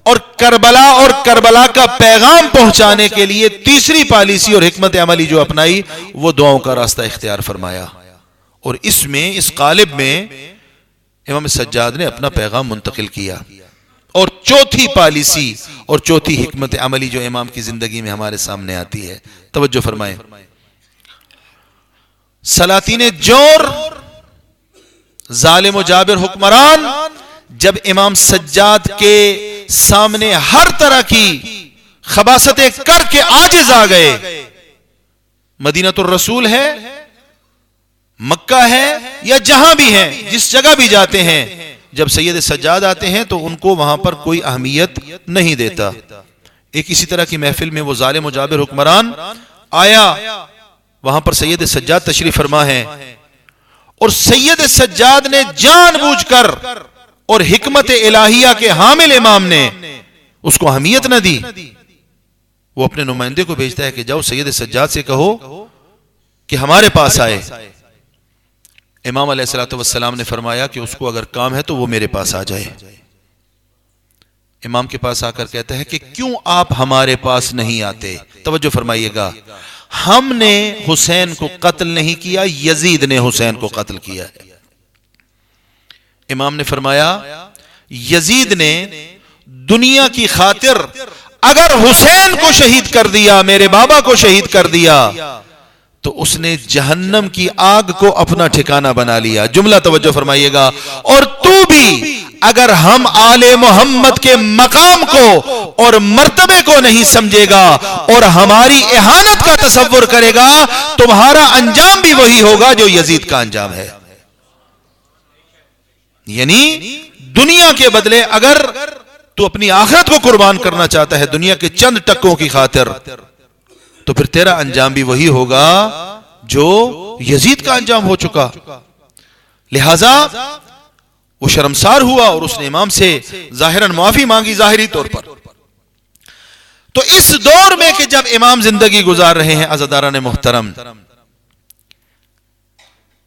A: اور کربلا کا پیغام پہنچانے کے لیے تیسری پالیسی اور حکمت عملی جو اپنائی وہ دعاؤں کا راستہ اختیار فرمایا۔ اور اس قالب میں امام سجاد نے اپنا پیغام منتقل کیا۔ اور چوتھی پالیسی اور چوتھی حکمت عملی جو امام کی زندگی میں ہمارے سامنے آتی ہے، توجہ فرمائیں۔ سلاطین جور، ظالم و جابر حکمران جب امام سجاد کے سامنے ہر طرح کی خباثتیں کر کے عاجز آ گئے، مدینہ الرسول ہے، مکہ ہے یا جہاں بھی ہیں، جس جگہ بھی جاتے ہیں، جب سید سجاد آتے ہیں تو ان کو وہاں پر کوئی اہمیت نہیں دیتا۔ ایک اسی طرح کی محفل میں وہ ظالم و جابر حکمران آیا، وہاں پر سید سجاد تشریف فرما ہے، اور سید سجاد نے جان بوجھ کر اور حکمت الہیہ کے حامل امام نے اس کو اہمیت نہ دی۔ وہ اپنے نمائندے کو بھیجتا ہے کہ جاؤ سید سجاد سے کہو کہ ہمارے پاس آئے۔ امام علیہ السلام نے فرمایا کہ اس کو اگر کام ہے تو وہ میرے پاس آ جائے۔ امام کے پاس آ کر کہتا ہے کہ کیوں آپ ہمارے پاس نہیں آتے؟ توجہ فرمائیے گا، ہم نے حسین کو قتل نہیں کیا، یزید نے حسین کو قتل کیا ہے۔ امام نے فرمایا یزید نے دنیا کی خاطر اگر حسین کو شہید کر دیا، میرے بابا کو شہید کر دیا، تو اس نے جہنم کی آگ کو اپنا ٹھکانہ بنا لیا۔ جملہ توجہ فرمائیے گا، اور تو بھی اگر ہم آل محمد کے مقام کو اور مرتبے کو نہیں سمجھے گا اور ہماری اہانت کا تصور کرے گا، تمہارا انجام بھی وہی ہوگا جو یزید کا انجام ہے۔ یعنی دنیا کے بدلے اگر تو اپنی آخرت کو قربان کرنا چاہتا ہے دنیا کے چند ٹکوں کی خاطر، تو پھر تیرا انجام بھی وہی ہوگا جو یزید کا انجام ہو چکا۔ لہذا وہ شرمسار ہوا اور اس نے امام سے ظاہراً معافی مانگی، ظاہری طور پر۔ تو اس دور میں کہ جب امام زندگی گزار رہے ہیں عزاداران محترم،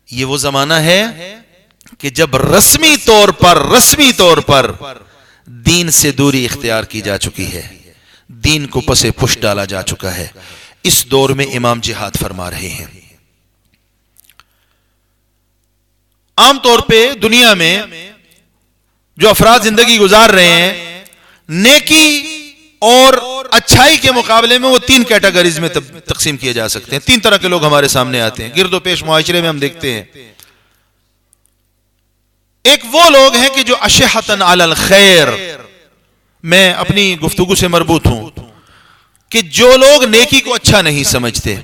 A: یہ وہ زمانہ ہے کہ جب رسمی طور پر دین سے دوری اختیار کی جا چکی ہے، دین کو پس پش ڈالا جا چکا ہے۔ اس دور میں امام جہاد فرما رہے ہیں۔ عام طور پہ دنیا میں جو افراد زندگی گزار رہے ہیں، نیکی اور اچھائی کے مقابلے میں وہ 3 کیٹیگریز میں تقسیم کیے جا سکتے ہیں۔ 3 طرح کے لوگ ہمارے سامنے آتے ہیں، گرد و پیش معاشرے میں ہم دیکھتے ہیں۔ ایک وہ لوگ ہیں کہ جو اشحتن علی الخیر، میں اپنی گفتگو سے مربوط ہوں، کہ جو لوگ نیکی کو اچھا نہیں سمجھتے،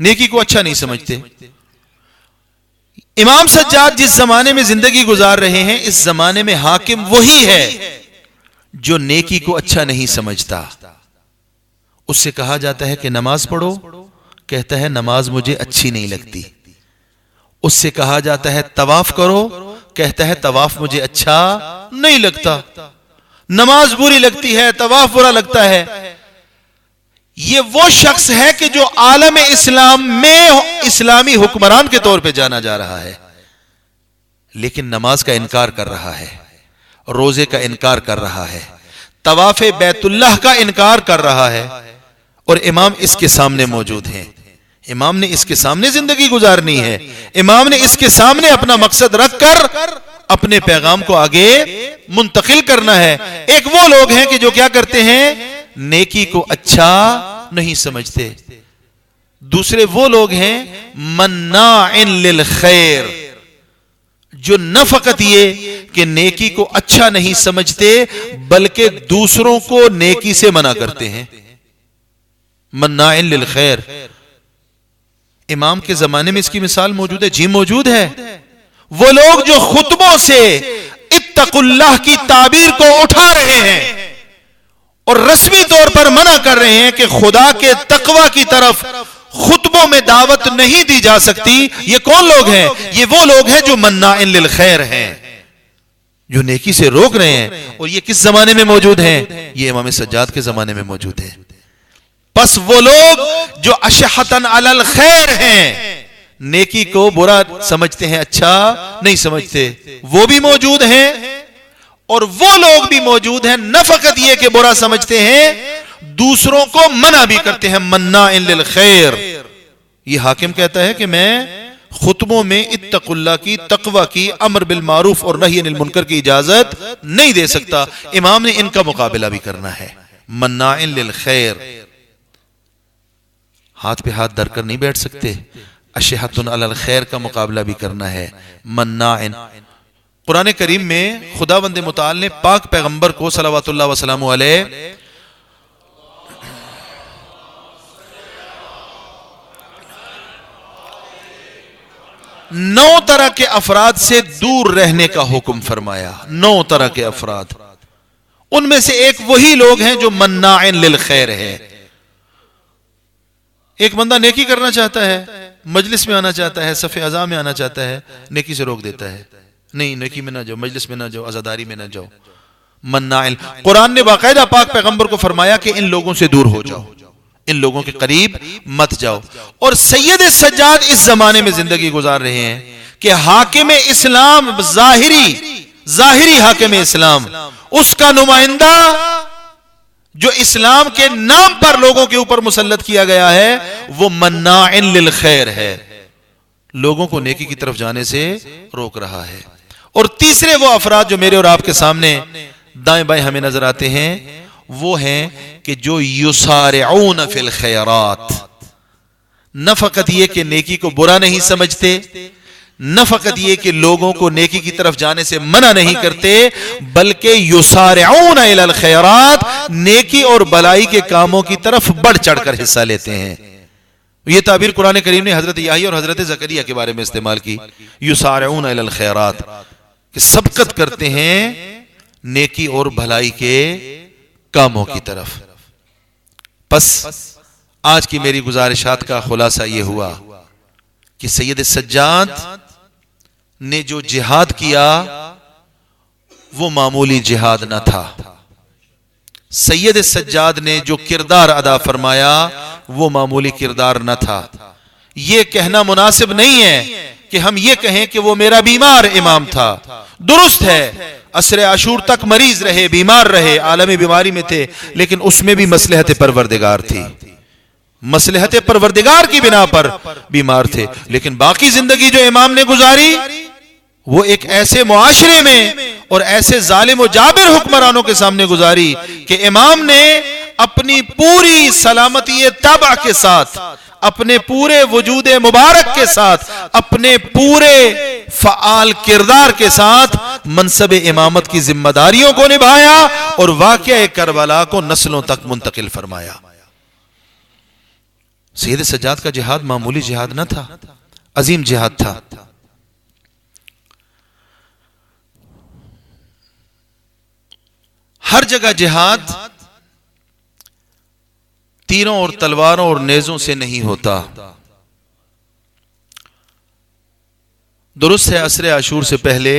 A: نیکی کو اچھا نہیں سمجھتے۔ امام سجاد جس زمانے میں زندگی گزار رہے ہیں، اس زمانے میں حاکم وہی ہے جو نیکی کو اچھا نہیں سمجھتا۔ اس سے کہا جاتا ہے کہ نماز پڑھو، کہتا ہے نماز مجھے اچھی نہیں لگتی۔ اس سے کہا جاتا ہے طواف کرو، کہتا ہے طواف مجھے اچھا نہیں لگتا۔ نماز بری لگتی ہے، طواف برا لگتا ہے۔ یہ وہ شخص ہے کہ جو عالم اسلام میں اسلامی حکمران کے طور پہ جانا جا رہا ہے، لیکن نماز کا انکار کر رہا ہے، روزے کا انکار کر رہا ہے، طواف بیت اللہ کا انکار کر رہا ہے، اور امام اس کے سامنے موجود ہیں۔ امام نے اس کے سامنے زندگی گزارنی ہے، امام نے اس کے سامنے اپنا مقصد رکھ کر اپنے پیغام کو آگے منتقل کرنا ہے۔ ایک وہ لوگ ہیں کہ جو کیا کرتے ہیں، نیکی کو اچھا نہیں سمجھتے۔ دوسرے وہ لوگ ہیں مناع للخیر، جو نہ فقط یہ کہ نیکی کو اچھا نہیں سمجھتے بلکہ دوسروں کو نیکی سے منع کرتے ہیں۔ مناع للخیر، امام کے زمانے میں اس کی مثال موجود ہے، جی موجود ہے۔ وہ لوگ جو خطبوں سے اتقوا اللہ کی تعبیر کو اٹھا رہے ہیں اور رسمی طور پر منع کر رہے ہیں کہ خدا کے تقوی کی طرف خطبوں میں دعوت نہیں دی جا سکتی، یہ کون لوگ ہیں؟ یہ وہ لوگ ہیں جو مناع للخیر ہیں، جو نیکی سے روک رہے ہیں۔ اور یہ کس زمانے میں موجود ہیں؟ یہ امام سجاد کے زمانے میں موجود ہیں۔ پس وہ لوگ جو اشحتن علی الخیر ہیں، نیکی کو برا سمجھتے ہیں، اچھا نہیں سمجھتے، وہ بھی موجود ہیں، اور وہ لوگ بھی موجود ہیں نہ فقط یہ کہ برا سمجھتے ہیں، دوسروں کو منع بھی کرتے ہیں، مناع للخیر۔ یہ حاکم کہتا ہے کہ میں خطبوں میں اتقوا اللہ کی، تقوی کی، امر بالمعروف اور نہی عن المنکر کی اجازت نہیں دے سکتا، امام نے ان کا مقابلہ بھی کرنا ہے، مناع للخیر۔ ہاتھ پہ ہاتھ دھر کر نہیں بیٹھ سکتے، اشحۃ علی الخیر کا مقابلہ بھی کرنا ہے، مناع۔ قرآن کریم میں خداوند متعال نے پاک پیغمبر کو صلوات اللہ وسلامہ علیہ 9 طرح کے افراد سے دور رہنے کا حکم فرمایا۔ 9 طرح کے افراد، ان میں سے ایک وہی لوگ ہیں جو مناع للخیر ہے۔ ایک بندہ نیکی کرنا چاہتا ہے، مجلس میں آنا چاہتا ہے، صف اعضاء میں آنا چاہتا ہے، نیکی سے روک دیتا ہے، نہیں نیکی میں نہ جاؤ، مجلس میں نہ جاؤ، عزاداری میں نہ جاؤ، مناع۔ قرآن نے باقاعدہ پاک پیغمبر کو فرمایا کہ ان لوگوں سے دور ہو جاؤ، ان لوگوں کے قریب مت جاؤ۔ اور سید سجاد اس زمانے میں زندگی گزار رہے ہیں کہ حاکم اسلام، ظاہری حاکم اسلام، اس کا نمائندہ جو اسلام کے نام پر لوگوں کے اوپر مسلط کیا گیا ہے، وہ مناع للخیر ہے، لوگوں کو نیکی کی طرف جانے سے روک رہا ہے۔ اور تیسرے وہ افراد جو میرے اور آپ کے سامنے دائیں بائیں ہمیں نظر آتے ہیں، وہ ہیں کہ جو یسارعون فی الخیرات، نہ فقط یہ کہ نیکی کو برا نہیں سمجھتے، نہ فقط یہ کہ لوگوں کو نیکی کی طرف جانے سے منع نہیں کرتے، بلکہ یسارعون الی الخیرات، نیکی اور بلائی کے کاموں کی طرف بڑھ چڑھ کر حصہ لیتے ہیں۔ یہ تعبیر قرآن کریم نے حضرت یحییٰ اور حضرت زکریا کے بارے میں استعمال کی، یسارعون الی الخیرات، کہ سبقت کرتے ہیں نیکی اور بھلائی کے کاموں کی طرف۔ پس آج کی میری گزارشات کا خلاصہ یہ ہوا کہ سید سجاد نے جو جہاد کیا وہ معمولی جہاد نہ تھا، سید سجاد نے جو کردار ادا فرمایا وہ معمولی کردار نہ تھا۔ یہ کہنا مناسب نہیں ہے کہ ہم یہ کہیں کہ وہ میرا بیمار امام تھا۔ درست ہے، عصر عاشور تک مریض رہے، بیمار رہے، عالمی بیماری میں تھے، لیکن اس میں بھی مصلحت پروردگار تھی، مصلحت پروردگار کی بنا پر بیمار تھے۔ لیکن باقی زندگی جو امام نے گزاری وہ ایک ایسے معاشرے میں اور ایسے ظالم و جابر حکمرانوں کے سامنے گزاری کہ امام نے اپنی پوری سلامتی طبع کے ساتھ، اپنے پورے وجود مبارک کے ساتھ، اپنے پورے فعال کردار کے ساتھ منصب امامت کی ذمہ داریوں کو نبھایا اور واقعہ کربلا کو نسلوں تک منتقل فرمایا۔ سید سجاد کا جہاد معمولی جہاد نہ تھا، عظیم جہاد تھا۔ ہر جگہ جہاد تیروں اور تلواروں اور نیزوں سے نہیں ہوتا۔ درست ہے، عصر عاشور سے پہلے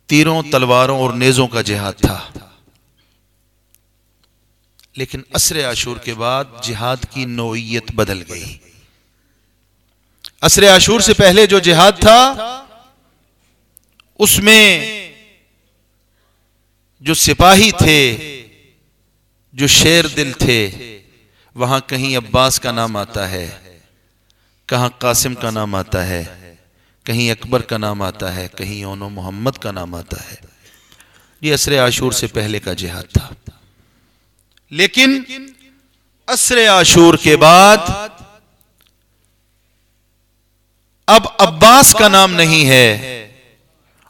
A: تیروں، تلواروں اور نیزوں کا جہاد تھا، لیکن عصر عاشور کے بعد جہاد کی نوعیت بدل گئی. عصر عاشور سے پہلے جو جہاد تھا اس میں جو سپاہی تھے، جو شیر دل تھے، وہاں کہیں عباس کا نام آتا ہے، کہاں قاسم کا نام آتا ہے، کہیں اکبر کا نام آتا ہے، کہیں اونو محمد کا نام آتا ہے. یہ عصر عاشور سے پہلے کا جہاد تھا. لیکن عصر عاشور کے بعد اب عباس کا نام نہیں ہے،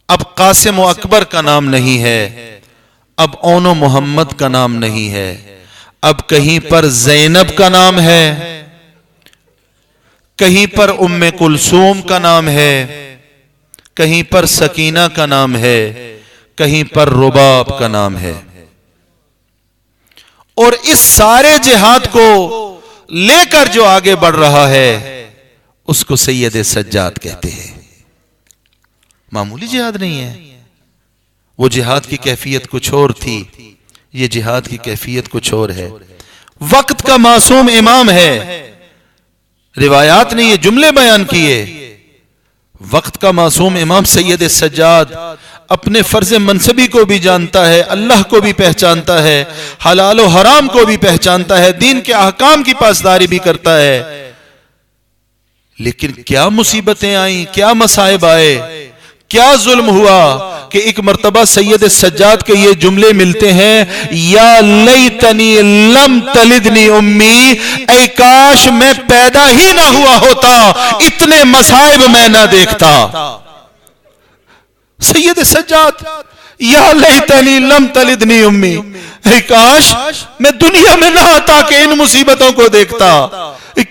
A: اب قاسم و اکبر کا نام نہیں ہے، اب اونو محمد کا نام نہیں ہے، اب کہیں پر زینب کا نام ہے، کہیں پر ام کلثوم کا نام ہے، کہیں پر سکینہ کا نام ہے، کہیں پر رباب کا نام ہے. اور اس سارے جہاد کو لے کر جو آگے بڑھ رہا ہے اس کو سید سجاد کہتے ہیں. معمولی جہاد نہیں ہے. وہ جہاد کی کیفیت کچھ اور تھی، یہ جہاد کی کیفیت کچھ اور ہے. وقت کا معصوم امام ہے. روایات نے یہ جملے بیان کیے. وقت کا معصوم امام سید سجاد اپنے فرض منصبی کو بھی جانتا ہے، اللہ کو بھی پہچانتا ہے، حلال و حرام کو بھی پہچانتا ہے، دین کے احکام کی پاسداری بھی کرتا ہے. لیکن کیا مصیبتیں آئیں، کیا مصائب آئے، کیا ظلم ہوا کہ ایک مرتبہ سید سجاد کے یہ جملے ملتے ہیں، یا لیتنی لم تلدنی امی، اے کاش میں پیدا ہی نہ ہوا ہوتا، اتنے مصائب میں نہ دیکھتا. سید سجاد، یا لیتنی لم تلدنی امی، اے کاش میں دنیا میں نہ آتا کہ ان مصیبتوں کو دیکھتا.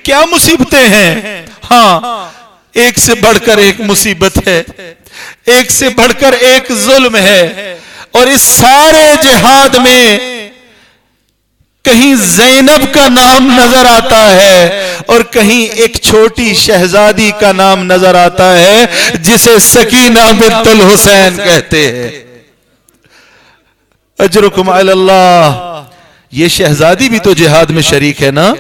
A: کیا مصیبتیں ہیں. ہاں، ایک سے بڑھ کر ایک مصیبت ہے، ایک سے بڑھ کر ایک ظلم ہے. اور اس سارے جہاد میں کہیں زینب کا نام نظر آتا ہے اور کہیں ایک چھوٹی شہزادی کا نام نظر آتا ہے جسے سکینہ بنت الحسین کہتے ہیں. اجرکم علی اللہ. یہ شہزادی بھی تو جہاد میں شریک ہے نا.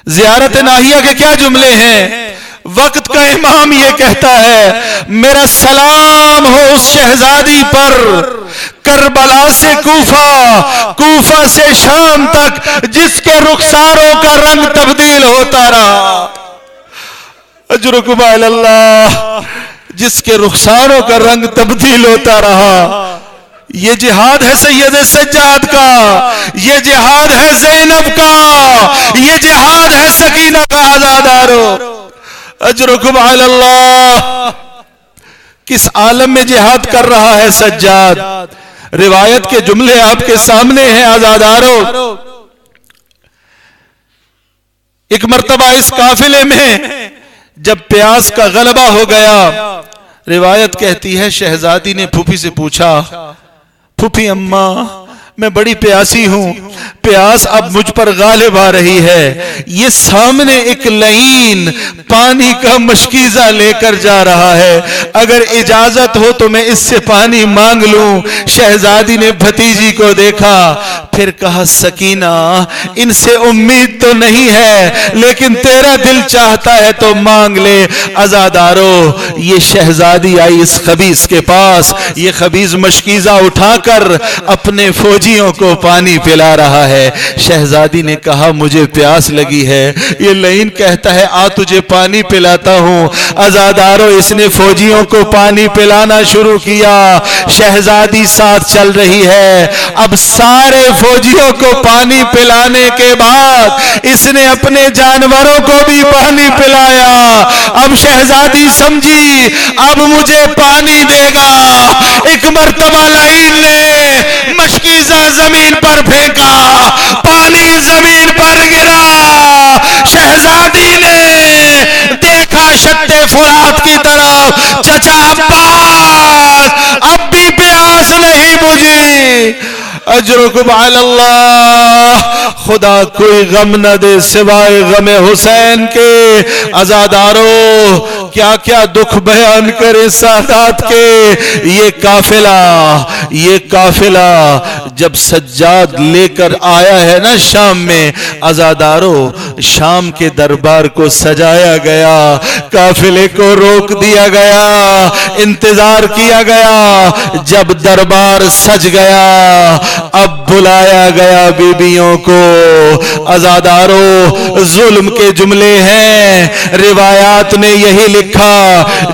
A: زیارت ناہیہ کے کیا جملے ہیں. وقت کا امام یہ کہتا ہے، میرا سلام ہو اس شہزادی پر، کربلا سے کوفہ، کوفہ سے شام تک، جس کے رخساروں کا رنگ تبدیل ہوتا رہا. اجرکم علی اللہ. جس کے رخساروں کا رنگ تبدیل ہوتا رہا. یہ جہاد ہے سید سجاد کا، یہ جہاد ہے زینب کا، یہ جہاد ہے سکینہ کا. آزادارو، اجرکم علی اللہ. کس عالم میں جہاد کر رہا ہے سجاد. روایت کے جملے آپ کے سامنے ہیں آزادارو. ایک مرتبہ اس قافلے میں جب پیاس کا غلبہ ہو گیا، روایت کہتی ہے شہزادی نے پھوپھی سے پوچھا، پھوپھی اماں میں بڑی پیاسی ہوں، پیاس اب مجھ پر غالب آ رہی ہے، یہ سامنے ایک لعین پانی کا مشکیزہ لے کر جا رہا ہے، اگر اجازت ہو تو میں اس سے پانی مانگ لوں. شہزادی نے بھتیجی کو دیکھا، پھر کہا سکینہ ان سے امید تو نہیں ہے لیکن تیرا دل چاہتا ہے تو مانگ لے. عزادارو، یہ شہزادی آئی اس خبیث کے پاس، یہ خبیث مشکیزہ اٹھا کر اپنے فوجیوں کو پانی پلا رہا ہے. شہزادی نے کہا مجھے پیاس لگی ہے. یہ لعین کہتا ہے آ تجھے پانی پلاتا ہوں. عزادارو، اس نے فوجیوں کو پانی پلانا شروع کیا. شہزادی ساتھ چل رہی ہے. اب سارے فوجیوں کو پانی پلانے کے بعد اس نے اپنے جانوروں کو بھی پانی پلایا. اب شہزادی سمجھی اب مجھے پانی دے گا. ایک مرتبہ لعین نے مشکیزہ زمین پر پھینکا، پانی زمین پر گرا. شہزادی نے دیکھا شط فرات کی طرف، چچا عباس اب بھی پیاس نہیں بجھی. اجرکم علی اللہ. خدا کوئی غم نہ دے سوائے غم حسین کے. عزادارو، کیا کیا دکھ بیان کرے سادات کے. یہ قافلہ جب سجاد لے کر آیا ہے نا شام میں، عزادارو شام کے دربار کو سجایا گیا، قافلے کو روک دیا گیا، انتظار کیا گیا. جب دربار سج گیا اب بلایا گیا بیبیوں کو. عزادارو ظلم کے جملے ہیں، روایات نے یہی لکھا.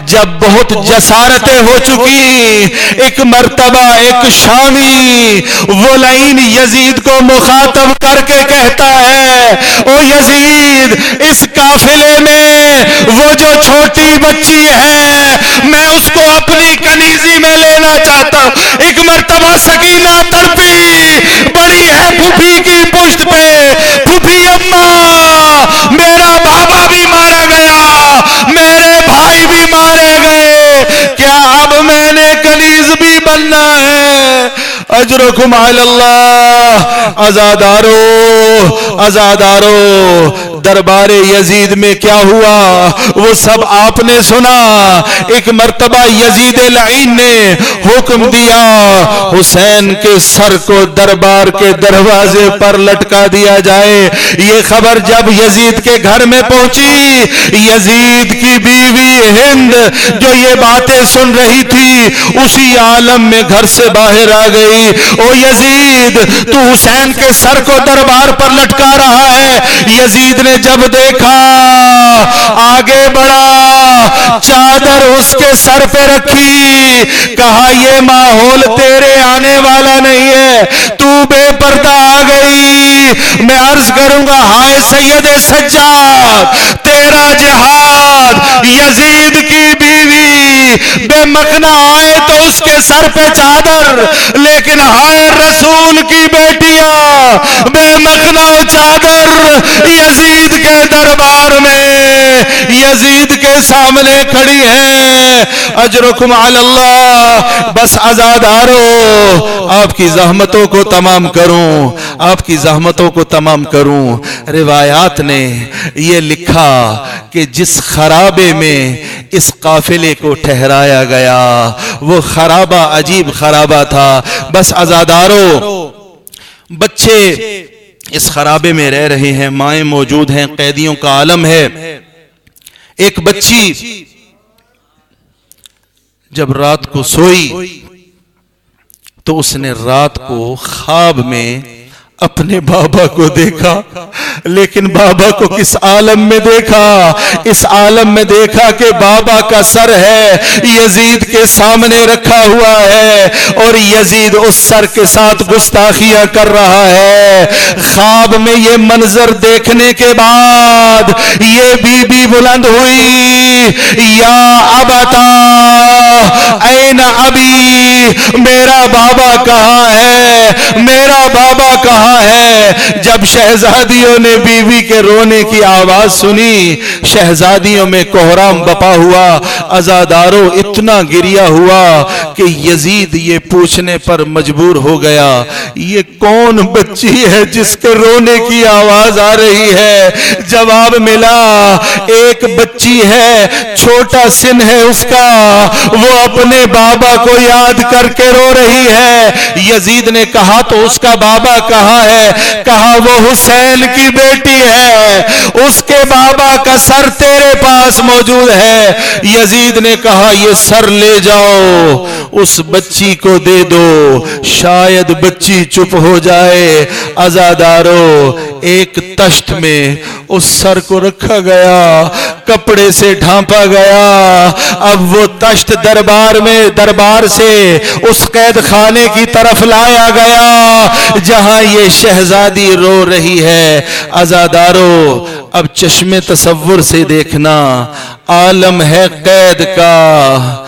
A: جب بہت جسارتیں ہو چکی، ایک مرتبہ ایک شامی وہ لعین یزید کو مخاطب کر کے کہتا ہے، او یزید، اس قافلے میں وہ جو چھوٹی بچی ہے میں اس کو اپنی کنیزی میں لینا چاہتا ہوں. ایک مرتبہ سکینہ تڑپی، بڑی ہے پھوپھی کی پشت پہ، پھوپھی اماں میرا بابا بھی مارا گیا، میرے بھائی بھی مارے گئے، کیا اب میں نے کنیز بھی بننا ہے؟ اجرکم علی اللہ. عزادارو دربار یزید میں کیا ہوا وہ سب آپ نے سنا. ایک مرتبہ یزید لعین نے حکم دیا حسین کے سر کو دربار کے دروازے پر لٹکا دیا جائے. یہ خبر جب یزید کے گھر میں پہنچی، یزید کی بیوی ہند جو یہ باتیں سن رہی تھی اسی عالم میں گھر سے باہر آ گئی. او یزید، تو حسین کے سر کو دربار پر لٹکا رہا ہے. یزید نے جب دیکھا آگے بڑھا، چادر اس کے سر پہ رکھی، کہا یہ ماحول تیرے آنے والا نہیں ہے، تو بے پردہ آ گئی. میں عرض کروں گا ہائے سید سجاد، تیرا جہاد. یزید کی بیوی بے مخنا آئے تو اس کے سر پہ چادر، لیکن ہائے رسول کی بیٹیاں بے مخنا چادر یزید کے دربار میں، یزید کے سامنے کھڑی ہیں. اجرکم علی اللہ. بس عزادارو آپ کی زحمتوں کو تمام کروں، آپ کی زحمتوں کو تمام کروں. روایات نے یہ لکھا کہ جس خرابے میں اس قافلے کو ٹھہرایا گیا وہ خرابہ عجیب خرابہ تھا. بس عزادارو بچے اس خرابے میں رہ رہے ہیں، مائیں موجود ہیں، قیدیوں کا عالم ہے. ایک بچی جب رات کو سوئی تو اس نے رات کو خواب میں اپنے بابا کو دیکھا، لیکن بابا کو کس عالم میں دیکھا؟ اس عالم میں دیکھا کہ بابا کا سر ہے یزید کے سامنے رکھا ہوا ہے اور یزید اس سر کے ساتھ گستاخیاں کر رہا ہے. خواب میں یہ منظر دیکھنے کے بعد یہ بی بی بلند ہوئی، یا ابتا این ابی، میرا بابا کہاں ہے، میرا بابا کہاں ہے. جب شہزادیوں نے بیوی کے رونے کی آواز سنی، شہزادیوں میں کوہرام بپا ہوا. عزادارو اتنا گریا ہوا کہ یزید یہ پوچھنے پر مجبور ہو گیا یہ کون بچی ہے جس کے رونے کی آواز آ رہی ہے؟ جواب ملا ایک بچی ہے، چھوٹا سن ہے اس کا، وہ اپنے بابا کو یاد کر کے رو رہی ہے. یزید نے کہا تو اس کا بابا کہاں ہے؟ کہا وہ حسین کی بیٹی ہے، اس کے بابا کا سر تیرے پاس موجود ہے. یزید نے کہا یہ سر لے جاؤ، اس بچی کو دے دو، شاید بچی چپ ہو جائے. عزادارو ایک تشت میں اس سر کو رکھا گیا، کپڑے سے ڈھانپا گیا. اب وہ تشت دربار سے اس قید خانے کی طرف لایا گیا جہاں یہ شہزادی رو رہی ہے. عزادارو اب چشم تصور سے دیکھنا، عالم ہے قید کا،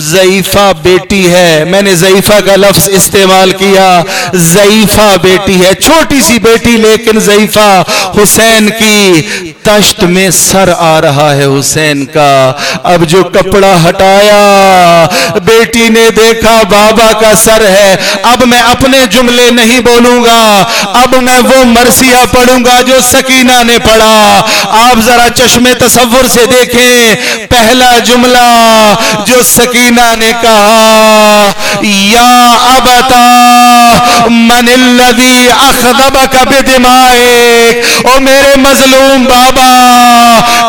A: ضعیفہ بیٹی ہے، میں نے ضعیفہ کا لفظ استعمال کیا، ضعیفہ بیٹی ہے، چھوٹی سی بیٹی لیکن ضعیفہ، حسین کی تشت میں سر آ رہا ہے حسین کا. اب جو کپڑا ہٹایا بیٹی نے دیکھا بابا کا سر ہے. اب میں اپنے جملے نہیں بولوں گا, اب میں وہ مرثیہ پڑھوں گا جو سکینہ نے پڑھا. آپ ذرا چشمے تصور سے دیکھیں. پہلا جملہ جو سکینہ نے کہا, یا ابتا من الذی اخذبک بدمائک, او میرے مظلوم بابا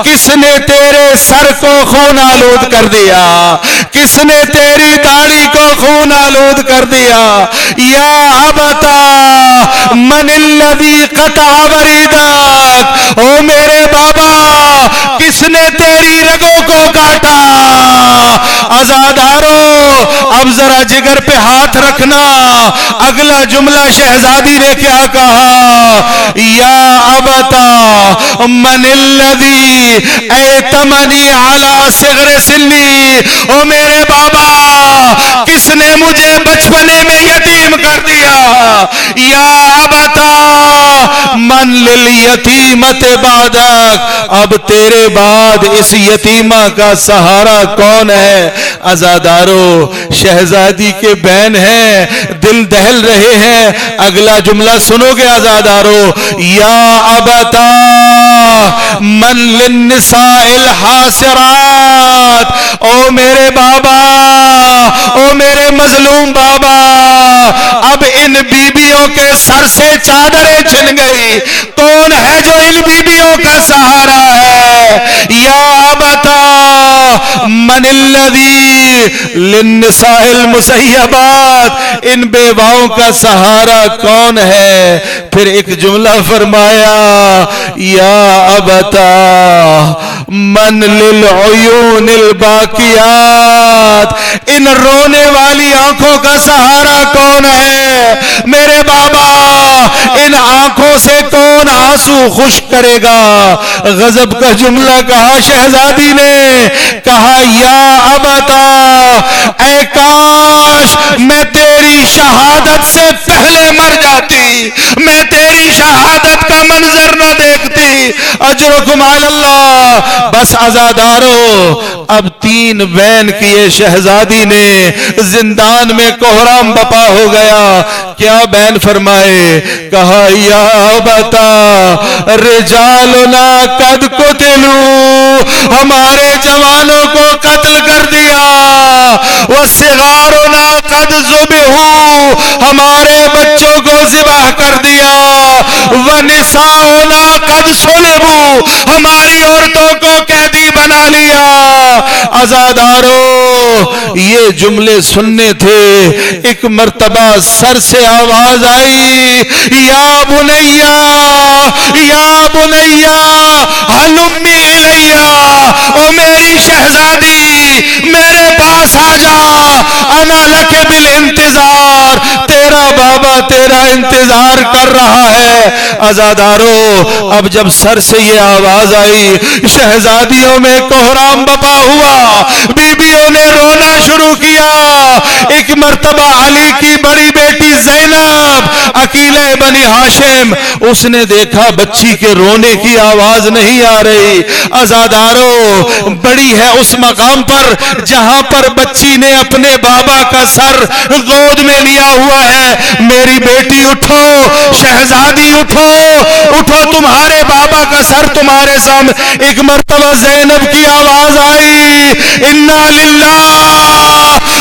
A: کس نے تیرے سر کو خون آلود کر دیا, کس نے تیری داڑھی کو خون آلود کر دیا. یا ابتا من الذی قطع وریدک, او میرے بابا کس نے تیری رگوں کو کاٹا. عزادارو اب ذرا جگر پہ ہاتھ رکھنا. اگلا جملہ شہزادی نے کیا کہا, یا ابتا من الذی ایتمنی علی صغر سنی, او میرے بابا کس نے مجھے بچپنے میں یتیم کر دیا. یا ابتا من للیتیمت بعدک, اب تیرے بعد اس یتیمہ کا سہارا کون ہے. عزادارو شہزادی کے بین ہیں, دل دہل رہے ہیں. اگلا جملہ سنو گے عزادارو, یا ابتا من للنساء الحاسرات, او میرے بابا, او میرے مظلوم بابا, اب ان بیبیوں کے سر سے چادریں چھن گئی. کون ہے جو ان بیبیوں کا سہارا ہے. یا ابتا من الذی للنساء المسیبات, ان بیواؤں کا سہارا کون ہے. پھر ایک جملہ فرمایا, یا ابتا من للعیون الباکیات, ان رونے والی آنکھوں کا سہارا کون ہے. میرے بابا ان آنکھوں سے کون آنسو خشک کرے گا. غضب کا جملہ کہا شہزادی نے, کہا یا ابتا اے کاش میں تیری شہادت سے پہلے مر جاتی, میں تیری شہادت کا منظر نہ دیکھتی. اجرکم علی اللہ. بس عزادارو اب 3 بین کیے شہزادی نے, زندان میں کوہرام بپا ہو گیا. کیا بین فرمائے, کہا یا ابتا رجالنا قد قتلوا, ہمارے جوانوں کو قتل کر دیا. وصغارنا قد ذبحوا, ہمارے بچوں کو ذبح کر دیا. ونساؤنا قد صلبوا, ہماری عورتوں کو قیدی بنا لیا. عزادارو یہ جملے سننے تھے. ایک مرتبہ سر سے آواز آئی, یا بنیا, یا بنیا حلمی الیا, او میری شہزادی میرے پاس آ جا. انا لک بالانتظار, تیرا بابا تیرا انتظار کر رہا ہے. عزادارو اب جب سر سے یہ آواز آئی, شہزادیوں میں کوہرام بپا ہوا, بیبیوں نے رونا شروع کیا. ایک مرتبہ علی کی بڑی بیٹی زینب عقیلہ بنی ہاشم, اس نے دیکھا بچی کے رونے کی آواز نہیں آ رہی. عزادارو بڑی ہے اس مقام پر جہاں پر بچی نے اپنے بابا کا سر گود میں لیا ہوا ہے. میری بیٹی اٹھو, شہزادی اٹھو, اٹھو, تمہارے بابا کا سر تمہارے سامنے. ایک مرتبہ زینب کی آواز آئی, انا للہ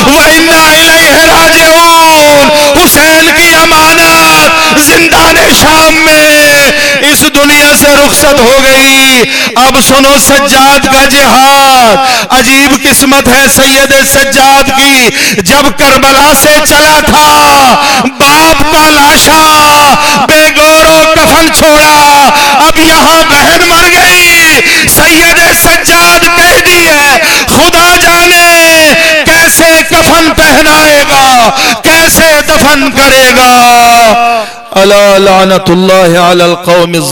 A: و انا الیہ راجعون. حسین کی امانت زندان شام میں اس دنیا سے رخصت ہو گئی. اب سنو سجاد کا جہاد. عجیب قسمت ہے سید سجاد کی. جب کربلا سے چلا تھا, باپ کا لاشا بے گور و کفن چھوڑا. اب یہاں بہن مر گئی, سید سجاد قیدی ہے. خدا جانے کیسے کفن پہنائے گا, کیسے دفن کرے گا. الا لعنت اللہ علی القوم